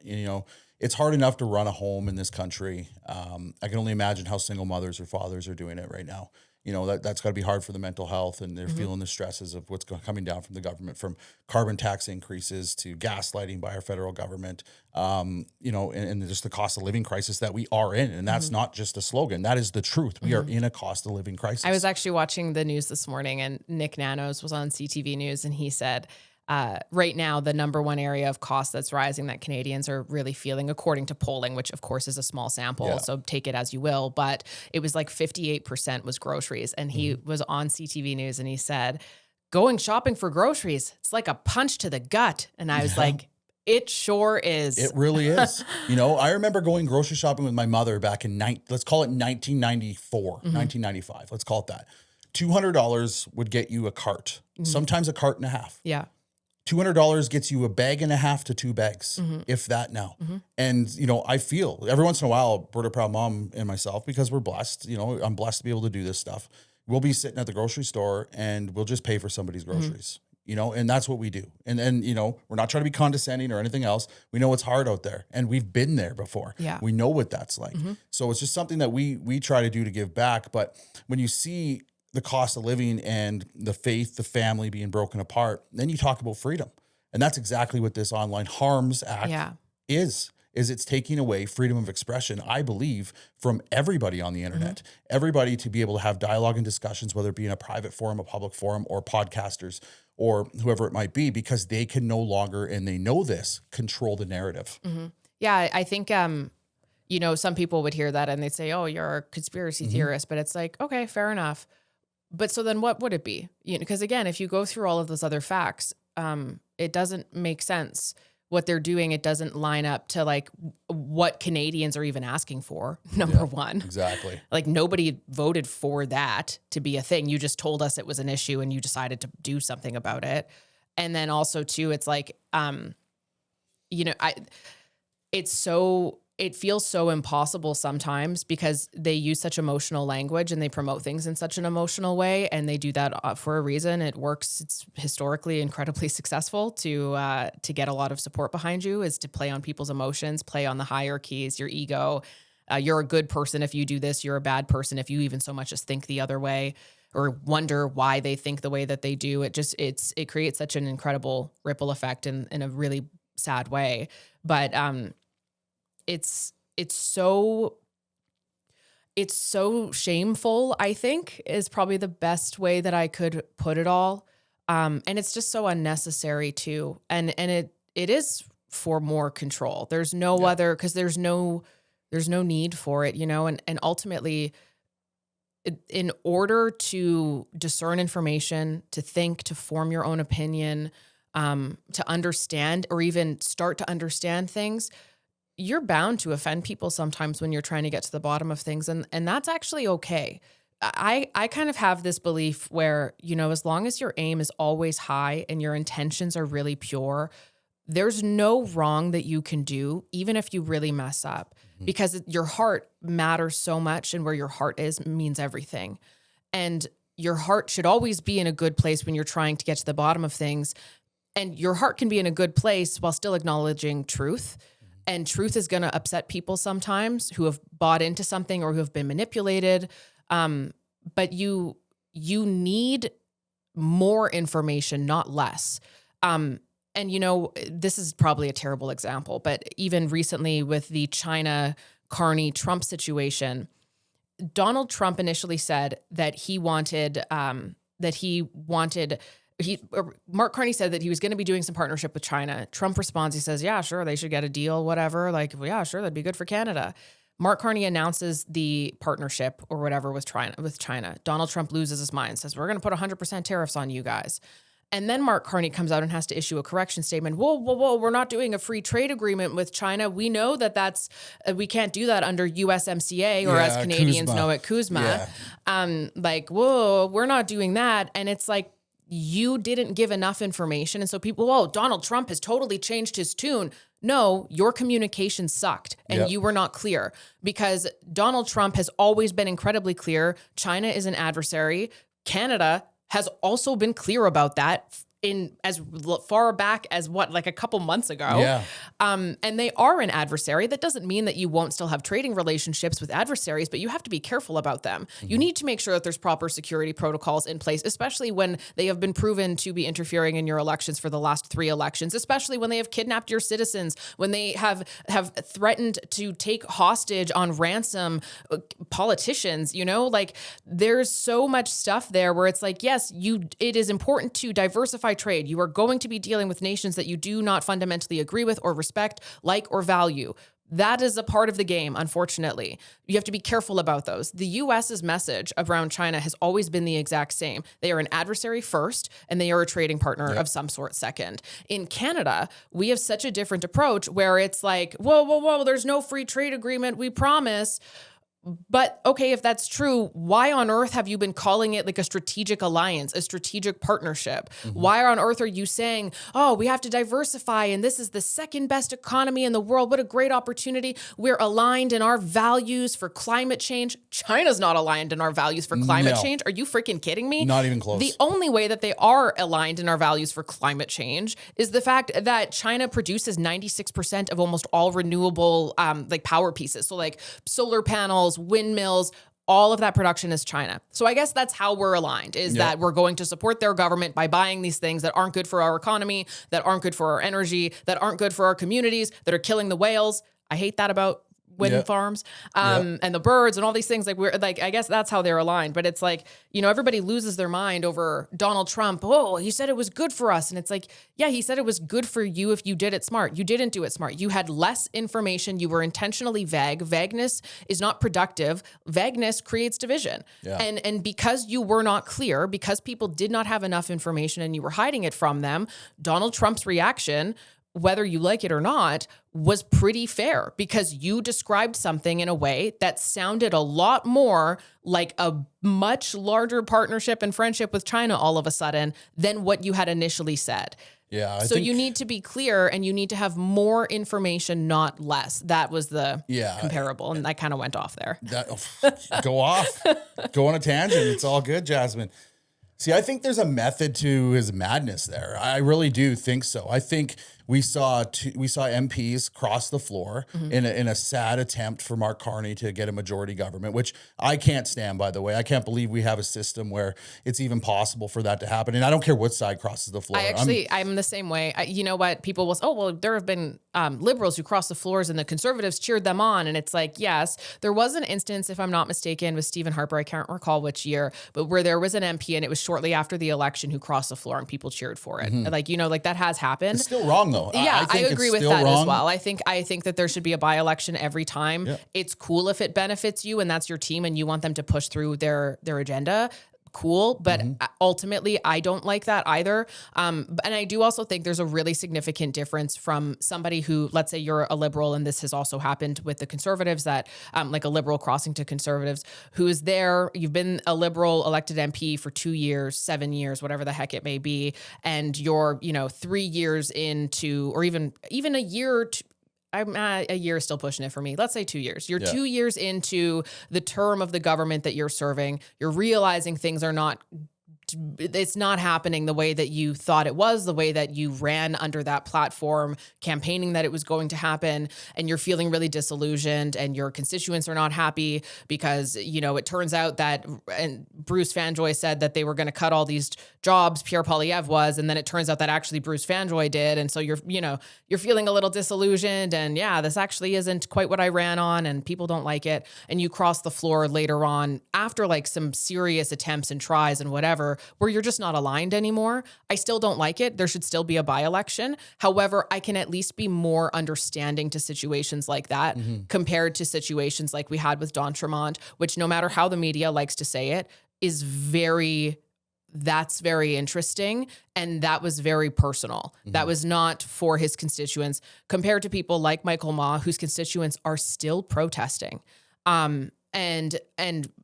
Speaker 1: It's hard enough to run a home in this country. I can only imagine how single mothers or fathers are doing it right now. That's got to be hard for the mental health, and they're feeling the stresses of what's coming down from the government, from carbon tax increases to gaslighting by our federal government, and just the cost of living crisis that we are in. And that's not just a slogan. That is the truth. We are in a cost of living crisis.
Speaker 2: I was actually watching the news this morning, and Nick Nanos was on CTV News, and he said, right now, the number one area of cost that's rising that Canadians are really feeling, according to polling, which of course is a small sample, so take it as you will, but it was like 58% was groceries. And he was on CTV News and he said, going shopping for groceries, it's like a punch to the gut. And I was like, it sure is.
Speaker 1: It really is. I remember going grocery shopping with my mother back in let's call it 1994, 1995. Let's call it that. $200 would get you a cart, sometimes a cart and a half.
Speaker 2: Yeah.
Speaker 1: $200 gets you a bag and a half to 2 bags, if that now. And, I feel every once in a while, Berta Proud Mom and myself, because we're blessed, I'm blessed to be able to do this stuff. We'll be sitting at the grocery store and we'll just pay for somebody's groceries, and that's what we do. And then, we're not trying to be condescending or anything else. We know it's hard out there and we've been there before.
Speaker 2: Yeah.
Speaker 1: We know what that's like. So it's just something that we try to do to give back. But when you see the cost of living and the faith, the family being broken apart, then you talk about freedom. And that's exactly what this Online Harms Act is it's taking away freedom of expression, I believe, from everybody on the internet, everybody to be able to have dialogue and discussions, whether it be in a private forum, a public forum, or podcasters, or whoever it might be, because they can no longer, and they know this, control the narrative.
Speaker 2: Yeah, I think, some people would hear that and they'd say, oh, you're a conspiracy theorist, but it's like, okay, fair enough. But so then what would it be? Because again, if you go through all of those other facts, it doesn't make sense what they're doing. It doesn't line up to like what Canadians are even asking for. Number one.
Speaker 1: Exactly.
Speaker 2: Like nobody voted for that to be a thing. You just told us it was an issue and you decided to do something about it. And then also too, it's like, it feels so impossible sometimes because they use such emotional language and they promote things in such an emotional way. And they do that for a reason. It works. It's historically incredibly successful to get a lot of support behind you, is to play on people's emotions, play on the hierarchies, your ego. You're a good person if you do this. You're a bad person if you even so much as think the other way or wonder why they think the way that they do. It creates such an incredible ripple effect in a really sad way. But, it's so it's so shameful, I think, is probably the best way that I could put it all. And it's just so unnecessary too. And it is for more control. There's no other, because there's no need for it, and ultimately, in order to discern information, to think, to form your own opinion, to understand or even start to understand things, you're bound to offend people sometimes when you're trying to get to the bottom of things. And that's actually okay. I kind of have this belief where, as long as your aim is always high and your intentions are really pure, there's no wrong that you can do, even if you really mess up, because your heart matters so much, and where your heart is means everything. And your heart should always be in a good place when you're trying to get to the bottom of things. And your heart can be in a good place while still acknowledging truth. And truth is going to upset people sometimes who have bought into something or who have been manipulated. But you need more information, not less. And this is probably a terrible example, but even recently with the China Carney Trump situation, Donald Trump initially said that Mark Carney said that he was going to be doing some partnership with China. Trump responds, he says, yeah, sure, they should get a deal, whatever. Like, well, yeah, sure, that'd be good for Canada. Mark Carney announces the partnership or whatever with China. Donald Trump loses his mind, says, we're going to put 100% tariffs on you guys. And then Mark Carney comes out and has to issue a correction statement. Whoa, we're not doing a free trade agreement with China. We know that we can't do that under USMCA, or as Canadians know it, CUSMA. Whoa, we're not doing that. And it's like, you didn't give enough information. And so people, Donald Trump has totally changed his tune. No, your communication sucked and you were not clear, because Donald Trump has always been incredibly clear. China is an adversary. Canada has also been clear about that in as far back as a couple months ago.
Speaker 1: Yeah.
Speaker 2: And they are an adversary. That doesn't mean that you won't still have trading relationships with adversaries, but you have to be careful about them. Mm-hmm. You need to make sure that there's proper security protocols in place, especially when they have been proven to be interfering in your elections for the last 3 elections, especially when they have kidnapped your citizens, when they have threatened to take hostage on ransom politicians, there's so much stuff there where it's like, yes, it is important to diversify trade. You are going to be dealing with nations that you do not fundamentally agree with or respect, like, or value. That is a part of the game, unfortunately. You have to be careful about those. The U.S.'s message around China has always been the exact same. They are an adversary first, and they are a trading partner of some sort second. In Canada, we have such a different approach where it's like, whoa, there's no free trade agreement, we promise. But okay, if that's true, why on earth have you been calling it like a strategic alliance, a strategic partnership? Mm-hmm. Why on earth are you saying, we have to diversify and this is the second best economy in the world? What a great opportunity. We're aligned in our values for climate change. China's not aligned in our values for climate change. Are you freaking kidding me?
Speaker 1: Not even close.
Speaker 2: The only way that they are aligned in our values for climate change is the fact that China produces 96% of almost all renewable power pieces. So like solar panels, windmills, all of that production is China. So I guess that's how we're aligned, is that we're going to support their government by buying these things that aren't good for our economy, that aren't good for our energy, that aren't good for our communities, that are killing the whales. I hate that about wind farms and the birds and all these things. I guess that's how they're aligned. But it's like, everybody loses their mind over Donald Trump. Oh, he said it was good for us. And it's like, yeah, he said it was good for you if you did it smart. You didn't do it smart. You had less information. You were intentionally vague. Vagueness is not productive. Vagueness creates division. Yeah. And because you were not clear, because people did not have enough information and you were hiding it from them, Donald Trump's reaction, whether you like it or not, was pretty fair, because you described something in a way that sounded a lot more like a much larger partnership and friendship with China all of a sudden than what you had initially said.
Speaker 1: Yeah.
Speaker 2: So you need to be clear and you need to have more information, not less. That was the comparable. And I kind of went off there.
Speaker 1: Go off. Go on a tangent. It's all good, Jasmin. See, I think there's a method to his madness there. I really do think so. I think we saw MPs cross the floor in a sad attempt for Mark Carney to get a majority government, which I can't stand, by the way. I can't believe we have a system where it's even possible for that to happen. And I don't care what side crosses the floor.
Speaker 2: I'm the same way. You know what? People will say, oh, well, there have been liberals who crossed the floors and the conservatives cheered them on. And it's like, yes, there was an instance, if I'm not mistaken, with Stephen Harper, I can't recall which year, but where there was an MP and it was shortly after the election who crossed the floor and people cheered for it. Like, you know, like that has happened.
Speaker 1: It's still wrong though.
Speaker 2: Yeah, I agree with that
Speaker 1: wrong
Speaker 2: as well. I think that there should be a by-election every time.
Speaker 1: Yeah.
Speaker 2: It's cool if it benefits you and that's your team and you want them to push through their agenda. Cool. But ultimately, I don't like that either. And I do also think there's a really significant difference from somebody who, let's say you're a liberal, and this has also happened with the conservatives, that like a liberal crossing to conservatives, who is there, you've been a liberal elected MP for 2 years, 7 years, whatever the heck it may be, and you're, 3 years into, or even a year a year is still pushing it for me. Let's say 2 years. You're 2 years into the term of the government that you're serving. You're realizing things are not, it's not happening the way that you thought it was, the way that you ran under that platform, campaigning that it was going to happen, and you're feeling really disillusioned and your constituents are not happy because, it turns out that, and Bruce Fanjoy said that they were going to cut all these jobs, Pierre Poilievre was, and then it turns out that actually Bruce Fanjoy did. And so you're feeling a little disillusioned and this actually isn't quite what I ran on and people don't like it. And you cross the floor later on after like some serious attempts and tries and whatever, where you're just not aligned anymore. I still don't like it. There should still be a by-election. However, I can at least be more understanding to situations like that compared to situations like we had with Don Tremont, which no matter how the media likes to say it, is that's very interesting. And that was very personal. That was not for his constituents compared to people like Michael Maw, whose constituents are still protesting. And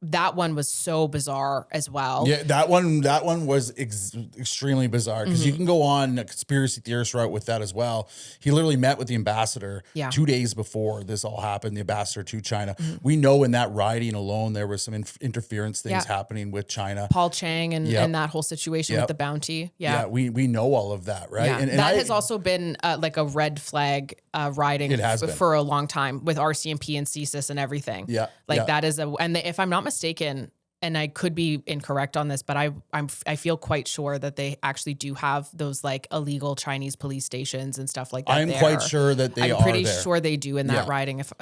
Speaker 2: that one was so bizarre as well.
Speaker 1: Yeah, that one was extremely bizarre because you can go on a conspiracy theorist route with that as well. He literally met with the ambassador 2 days before this all happened, the ambassador to China. We know in that writing alone, there was some interference things happening with China.
Speaker 2: Paul Chang and that whole situation with the bounty.
Speaker 1: Yeah, we know all of that, right?
Speaker 2: Yeah. And that has also been like a red flag riding for a long time with RCMP and CSIS and everything.
Speaker 1: Yeah.
Speaker 2: That is if I'm not mistaken, and I could be incorrect on this, but I feel quite sure that they actually do have those like illegal Chinese police stations and stuff like that.
Speaker 1: I'm quite sure that they are.
Speaker 2: I'm pretty sure they do in that riding. If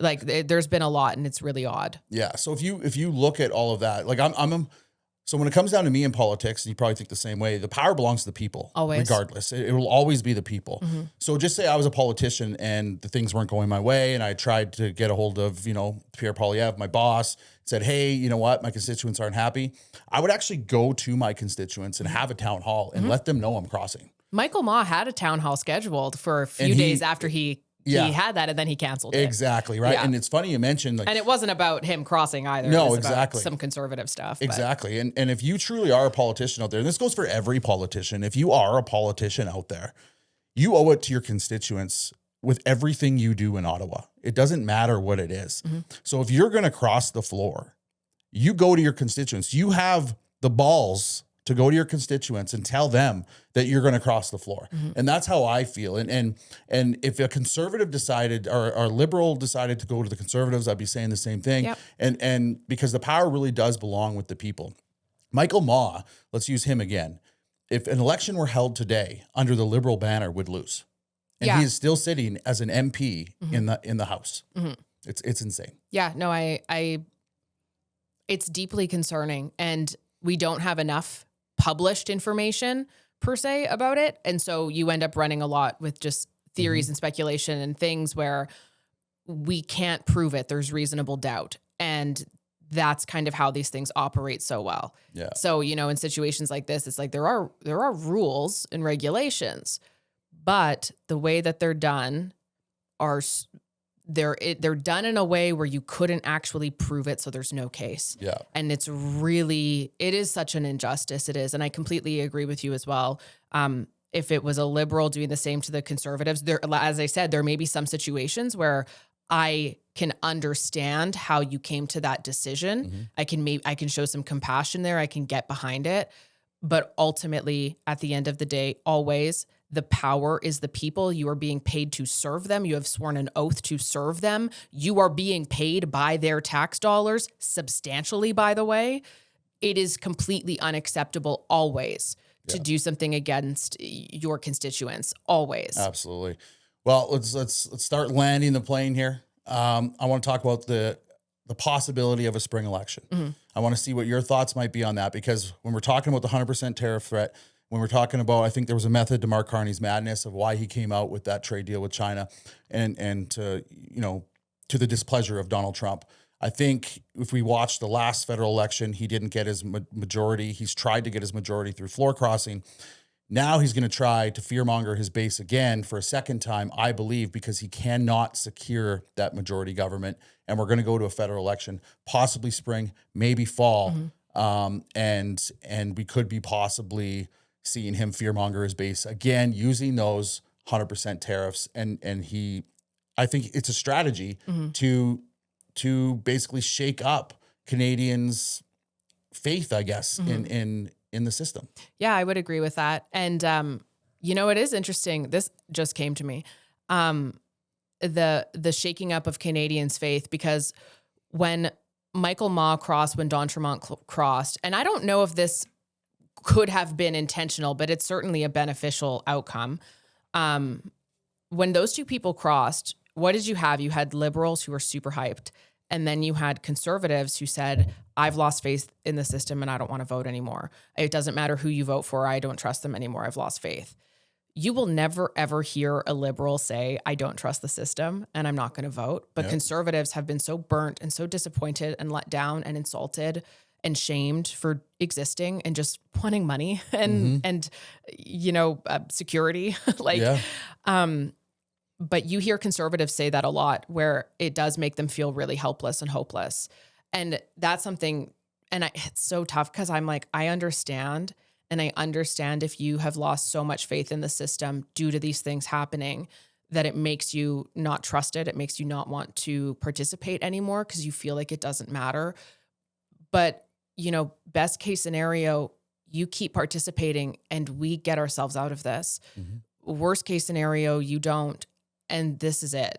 Speaker 2: like there's been a lot, and it's really odd.
Speaker 1: Yeah. So if you look at all of that, like so when it comes down to me in politics, and you probably think the same way, the power belongs to the people.
Speaker 2: Always.
Speaker 1: Regardless. It will always be the people. So just say I was a politician and the things weren't going my way and I tried to get a hold of, Pierre Poilievre, my boss, said, hey, you know what? My constituents aren't happy. I would actually go to my constituents and have a town hall and let them know I'm crossing.
Speaker 2: Michael Maw had a town hall scheduled for a few days after he had that, and then he canceled it.
Speaker 1: Exactly, right? Yeah. And it's funny you mentioned...
Speaker 2: and it wasn't about him crossing either.
Speaker 1: No,
Speaker 2: it was
Speaker 1: exactly.
Speaker 2: About some conservative stuff.
Speaker 1: Exactly. And if you truly are a politician out there, and this goes for every politician, if you are a politician out there, you owe it to your constituents with everything you do in Ottawa. It doesn't matter what it is. So if you're going to cross the floor, you go to your constituents. You have the balls to go to your constituents and tell them that you're going to cross the floor. And that's how I feel. And if a conservative decided or a liberal decided to go to the conservatives, I'd be saying the same thing.
Speaker 2: Yep.
Speaker 1: And because the power really does belong with the people. Michael Maw, let's use him again. If an election were held today under the liberal banner, would lose. And he is still sitting as an MP in the House. It's insane.
Speaker 2: Yeah, no, it's deeply concerning. And we don't have enough published information per se about it. And so you end up running a lot with just theories and speculation and things where we can't prove it. There's reasonable doubt. And that's kind of how these things operate so well.
Speaker 1: Yeah.
Speaker 2: So, in situations like this, it's like there are rules and regulations, but the way that they're done they're done in a way where you couldn't actually prove it. So there's no case.
Speaker 1: Yeah.
Speaker 2: And it is such an injustice. It is. And I completely agree with you as well. If it was a liberal doing the same to the conservatives, as I said, there may be some situations where I can understand how you came to that decision. I can show some compassion there. I can get behind it. But ultimately, at the end of the day, always, The power is the people. You are being paid to serve them. You have sworn an oath to serve them. You are being paid by their tax dollars, substantially, by the way. It is completely unacceptable always to do something against your constituents, always.
Speaker 1: Absolutely. Well, let's start landing the plane here. I want to talk about the possibility of a spring election. I want to see what your thoughts might be on that, because when we're talking about the 100% tariff threat, when we're talking about, I think there was a method to Mark Carney's madness of why he came out with that trade deal with China, and to the displeasure of Donald Trump. I think if we watch the last federal election, he didn't get his majority. He's tried to get his majority through floor crossing. Now he's going to try to fearmonger his base again for a second time, I believe, because he cannot secure that majority government. And we're going to go to a federal election, possibly spring, maybe fall. And we could be possibly seeing him fearmonger his base again, using those 100% tariffs. And I think it's a strategy to basically shake up Canadians' faith, I guess, in the system.
Speaker 2: Yeah, I would agree with that. And, it is interesting. This just came to me. The shaking up of Canadians' faith, because when Michael Ma crossed, when Don Tremont crossed, and I don't know if this could have been intentional, but it's certainly a beneficial outcome. When those two people crossed, what did you have? You had liberals who were super hyped. And then you had conservatives who said, I've lost faith in the system and I don't want to vote anymore. It doesn't matter who you vote for. I don't trust them anymore. I've lost faith. You will never, ever hear a liberal say, I don't trust the system and I'm not going to vote. But conservatives have been so burnt and so disappointed and let down and insulted and shamed for existing and just wanting money and security. But you hear conservatives say that a lot, where it does make them feel really helpless and hopeless. And that's something, and it's so tough, because I'm like, I understand. And I understand if you have lost so much faith in the system due to these things happening, that it makes you not trust it. It makes you not want to participate anymore because you feel like it doesn't matter. But, best case scenario, you keep participating and we get ourselves out of this. Worst case scenario, you don't. And this is it,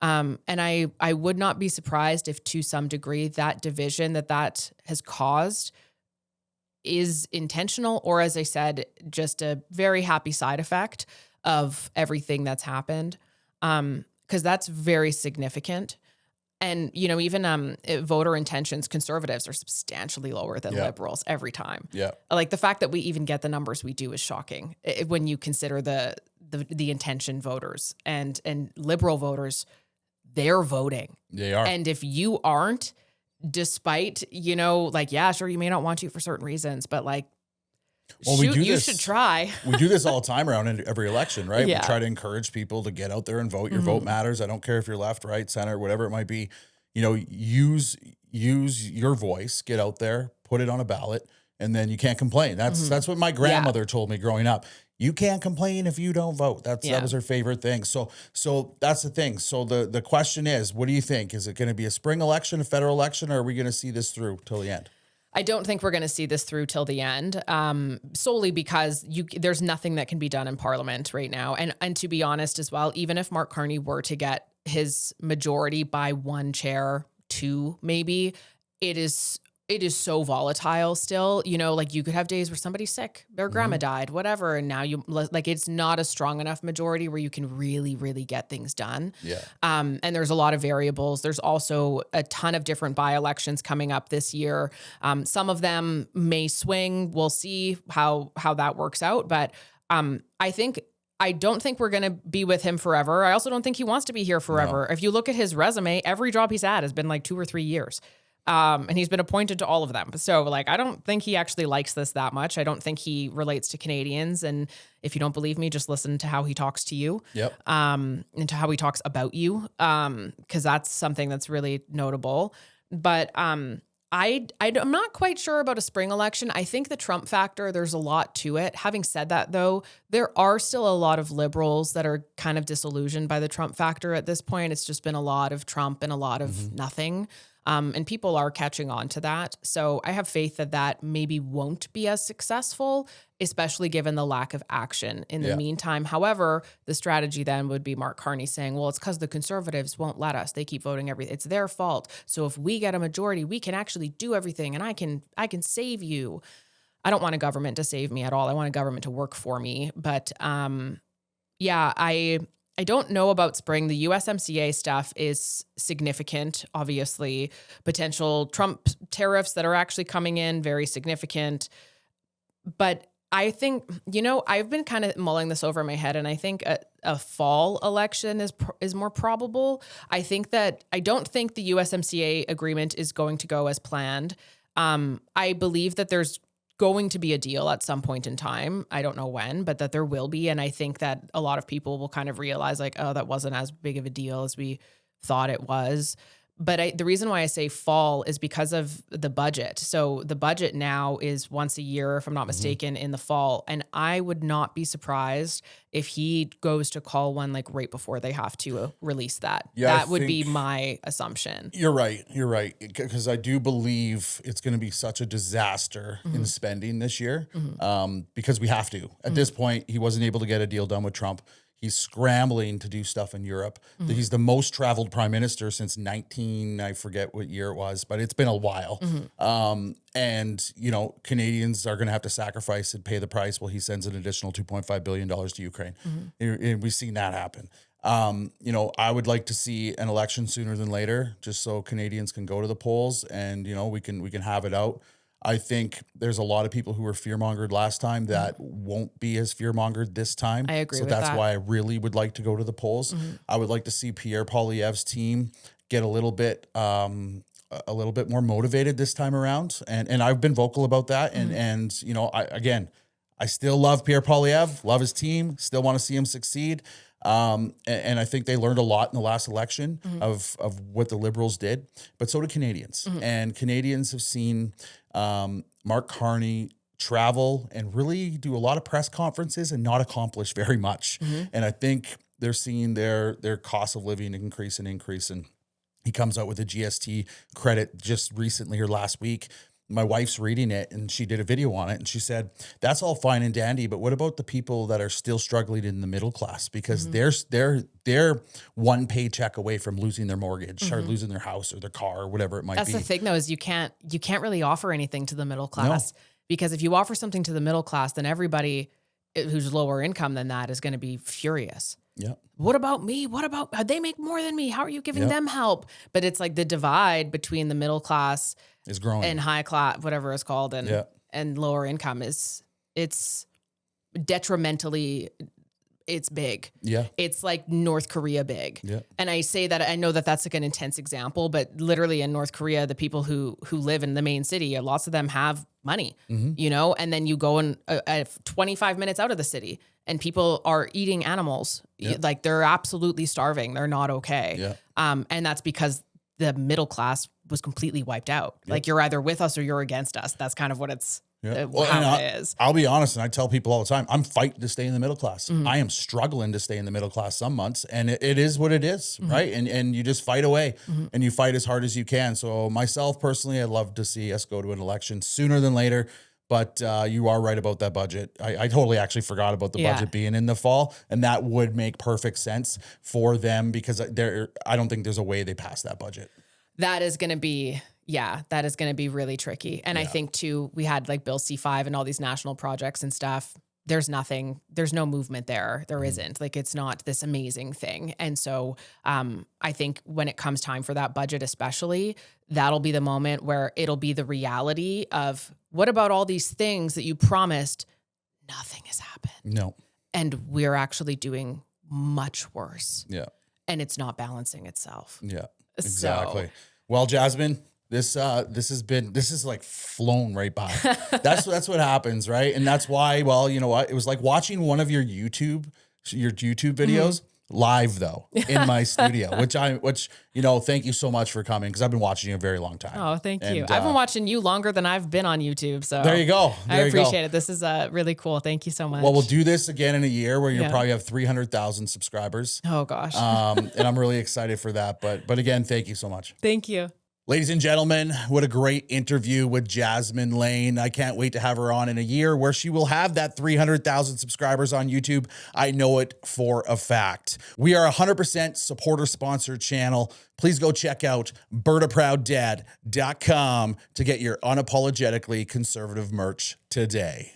Speaker 2: And I would not be surprised if, to some degree, that division that has caused is intentional, or, as I said, just a very happy side effect of everything that's happened. Because that's very significant. And, even voter intentions, conservatives are substantially lower than liberals every time. Yeah. Like, the fact that we even get the numbers we do is shocking when you consider the intention voters and liberal voters, they're voting.
Speaker 1: They are.
Speaker 2: And if you aren't, despite, sure, you may not want to for certain reasons, but you should try.
Speaker 1: We do this all the time around every election, right?
Speaker 2: Yeah.
Speaker 1: We try to encourage people to get out there and vote. Your vote matters. I don't care if you're left, right, center, whatever it might be. Use your voice, get out there, put it on a ballot, and then you can't complain. That's what my grandmother told me growing up. You can't complain if you don't vote. That was her favorite thing. So that's the thing. So the question is, what do you think? Is it going to be a spring election, a federal election, or are we going to see this through till the end?
Speaker 2: I don't think we're going to see this through till the end, solely because there's nothing that can be done in Parliament right now. And to be honest as well, even if Mark Carney were to get his majority by one chair, two maybe, it is so volatile still. You could have days where somebody's sick, their grandma died, whatever. And now it's not a strong enough majority where you can really, really get things done. Yeah. And there's a lot of variables. There's also a ton of different by-elections coming up this year. Some of them may swing. We'll see how that works out. But I don't think we're going to be with him forever. I also don't think he wants to be here forever. No. If you look at his resume, every job he's had has been 2 or 3 years. And he's been appointed to all of them. So I don't think he actually likes this that much. I don't think he relates to Canadians. And if you don't believe me, just listen to how he talks to you. Yep. And to how he talks about you. Cause that's something that's really notable. But, I'm not quite sure about a spring election. I think the Trump factor, there's a lot to it. Having said that, though, there are still a lot of liberals that are kind of disillusioned by the Trump factor at this point. It's just been a lot of Trump and a lot of nothing. And people are catching on to that. So I have faith that that maybe won't be as successful, especially given the lack of action in the meantime. However, the strategy then would be Mark Carney saying, well, it's because the Conservatives won't let us. They keep voting everything. It's their fault. So if we get a majority, we can actually do everything, and I can save you. I don't want a government to save me at all. I want a government to work for me. But I don't know about spring. The USMCA stuff is significant, obviously. Potential Trump tariffs that are actually coming in, very significant. But I think, I've been kind of mulling this over in my head, and I think a fall election is more probable. I don't think the USMCA agreement is going to go as planned. I believe that there's going to be a deal at some point in time. I don't know when, but that there will be. And I think that a lot of people will kind of realize like, oh, that wasn't as big of a deal as we thought it was. But the reason why I say fall is because of the budget. So the budget now is once a year, if I'm not mistaken, in the fall. And I would not be surprised if he goes to call one like right before they have to release that.
Speaker 1: Yeah,
Speaker 2: that would be my assumption.
Speaker 1: You're right. Because I do believe it's going to be such a disaster in spending this year because we have to. At this point, he wasn't able to get a deal done with Trump. He's scrambling to do stuff in Europe. He's the most traveled prime minister since I forget what year it was, but it's been a while. And, Canadians are going to have to sacrifice and pay the price while he sends an additional $2.5 billion to Ukraine. And we've seen that happen. I would like to see an election sooner than later, just so Canadians can go to the polls and, we can have it out. I think there's a lot of people who were fear-mongered last time that won't be as fear-mongered this time.
Speaker 2: I agree
Speaker 1: with that. So that's why I really would like to go to the polls. I would like to see Pierre Poilievre's team get a little bit more motivated this time around. And I've been vocal about that. And I still love Pierre Poilievre, love his team, still want to see him succeed. And I think they learned a lot in the last election of what the Liberals did, but so do Canadians. And Canadians have seen Mark Carney travel and really do a lot of press conferences and not accomplish very much. And I think they're seeing their cost of living increase. And he comes out with a GST credit just recently or last week. My wife's reading it and she did a video on it and she said, that's all fine and dandy, but what about the people that are still struggling in the middle class? Because they're one paycheck away from losing their mortgage or losing their house or their car or whatever it might be.
Speaker 2: That's the thing though, is you can't really offer anything to the middle class because if you offer something to the middle class, then everybody who's lower income than that is going to be furious.
Speaker 1: Yeah.
Speaker 2: What about me? They make more than me? How are you giving them help? But it's like the divide between the middle class
Speaker 1: is growing
Speaker 2: and high class, whatever it's called, and lower income it's detrimentally, it's big.
Speaker 1: Yeah.
Speaker 2: It's like North Korea big.
Speaker 1: Yeah.
Speaker 2: And I say that, I know that that's like an intense example, but literally in North Korea, the people who live in the main city, lots of them have money, and then you go in 25 minutes out of the city and people are eating animals. Like they're absolutely starving. They're not okay.
Speaker 1: Yeah.
Speaker 2: And that's because the middle class was completely wiped out. Like you're either with us or you're against us. That's kind of what it's how it is.
Speaker 1: I'll be honest, and I tell people all the time, I'm fighting to stay in the middle class. I am struggling to stay in the middle class some months, and it is what it is, right? And you just fight away, and you fight as hard as you can. So myself personally, I'd love to see us go to an election sooner than later. But you are right about that budget. I totally actually forgot about the budget being in the fall, and that would make perfect sense for them because I don't think there's a way they pass that budget.
Speaker 2: That is going to be, that is going to be really tricky. And I think too, we had like Bill C5 and all these national projects and stuff. There's no movement there. There isn't. Like, it's not this amazing thing. And so I think when it comes time for that budget, especially, that'll be the moment where it'll be the reality of what about all these things that you promised? Nothing has happened.
Speaker 1: No.
Speaker 2: And we're actually doing much worse.
Speaker 1: Yeah.
Speaker 2: And it's not balancing itself.
Speaker 1: Yeah, exactly. Well, Jasmin, this is like flown right by. That's what happens, right? And that's why, well, you know what? It was like watching one of your YouTube videos live though in my studio, which thank you so much for coming because I've been watching you a very long time.
Speaker 2: Oh, thank you. I've been watching you longer than I've been on YouTube. So
Speaker 1: there you go.
Speaker 2: I appreciate it. This is really cool. Thank you so much.
Speaker 1: Well, we'll do this again in a year where you'll probably have 300,000 subscribers.
Speaker 2: Oh gosh.
Speaker 1: And I'm really excited for that. But again, thank you so much.
Speaker 2: Thank you.
Speaker 1: Ladies and gentlemen, what a great interview with Jasmin Laine. I can't wait to have her on in a year where she will have that 300,000 subscribers on YouTube. I know it for a fact. We are a 100% supporter-sponsored channel. Please go check out BertaProudDad.com to get your unapologetically conservative merch today.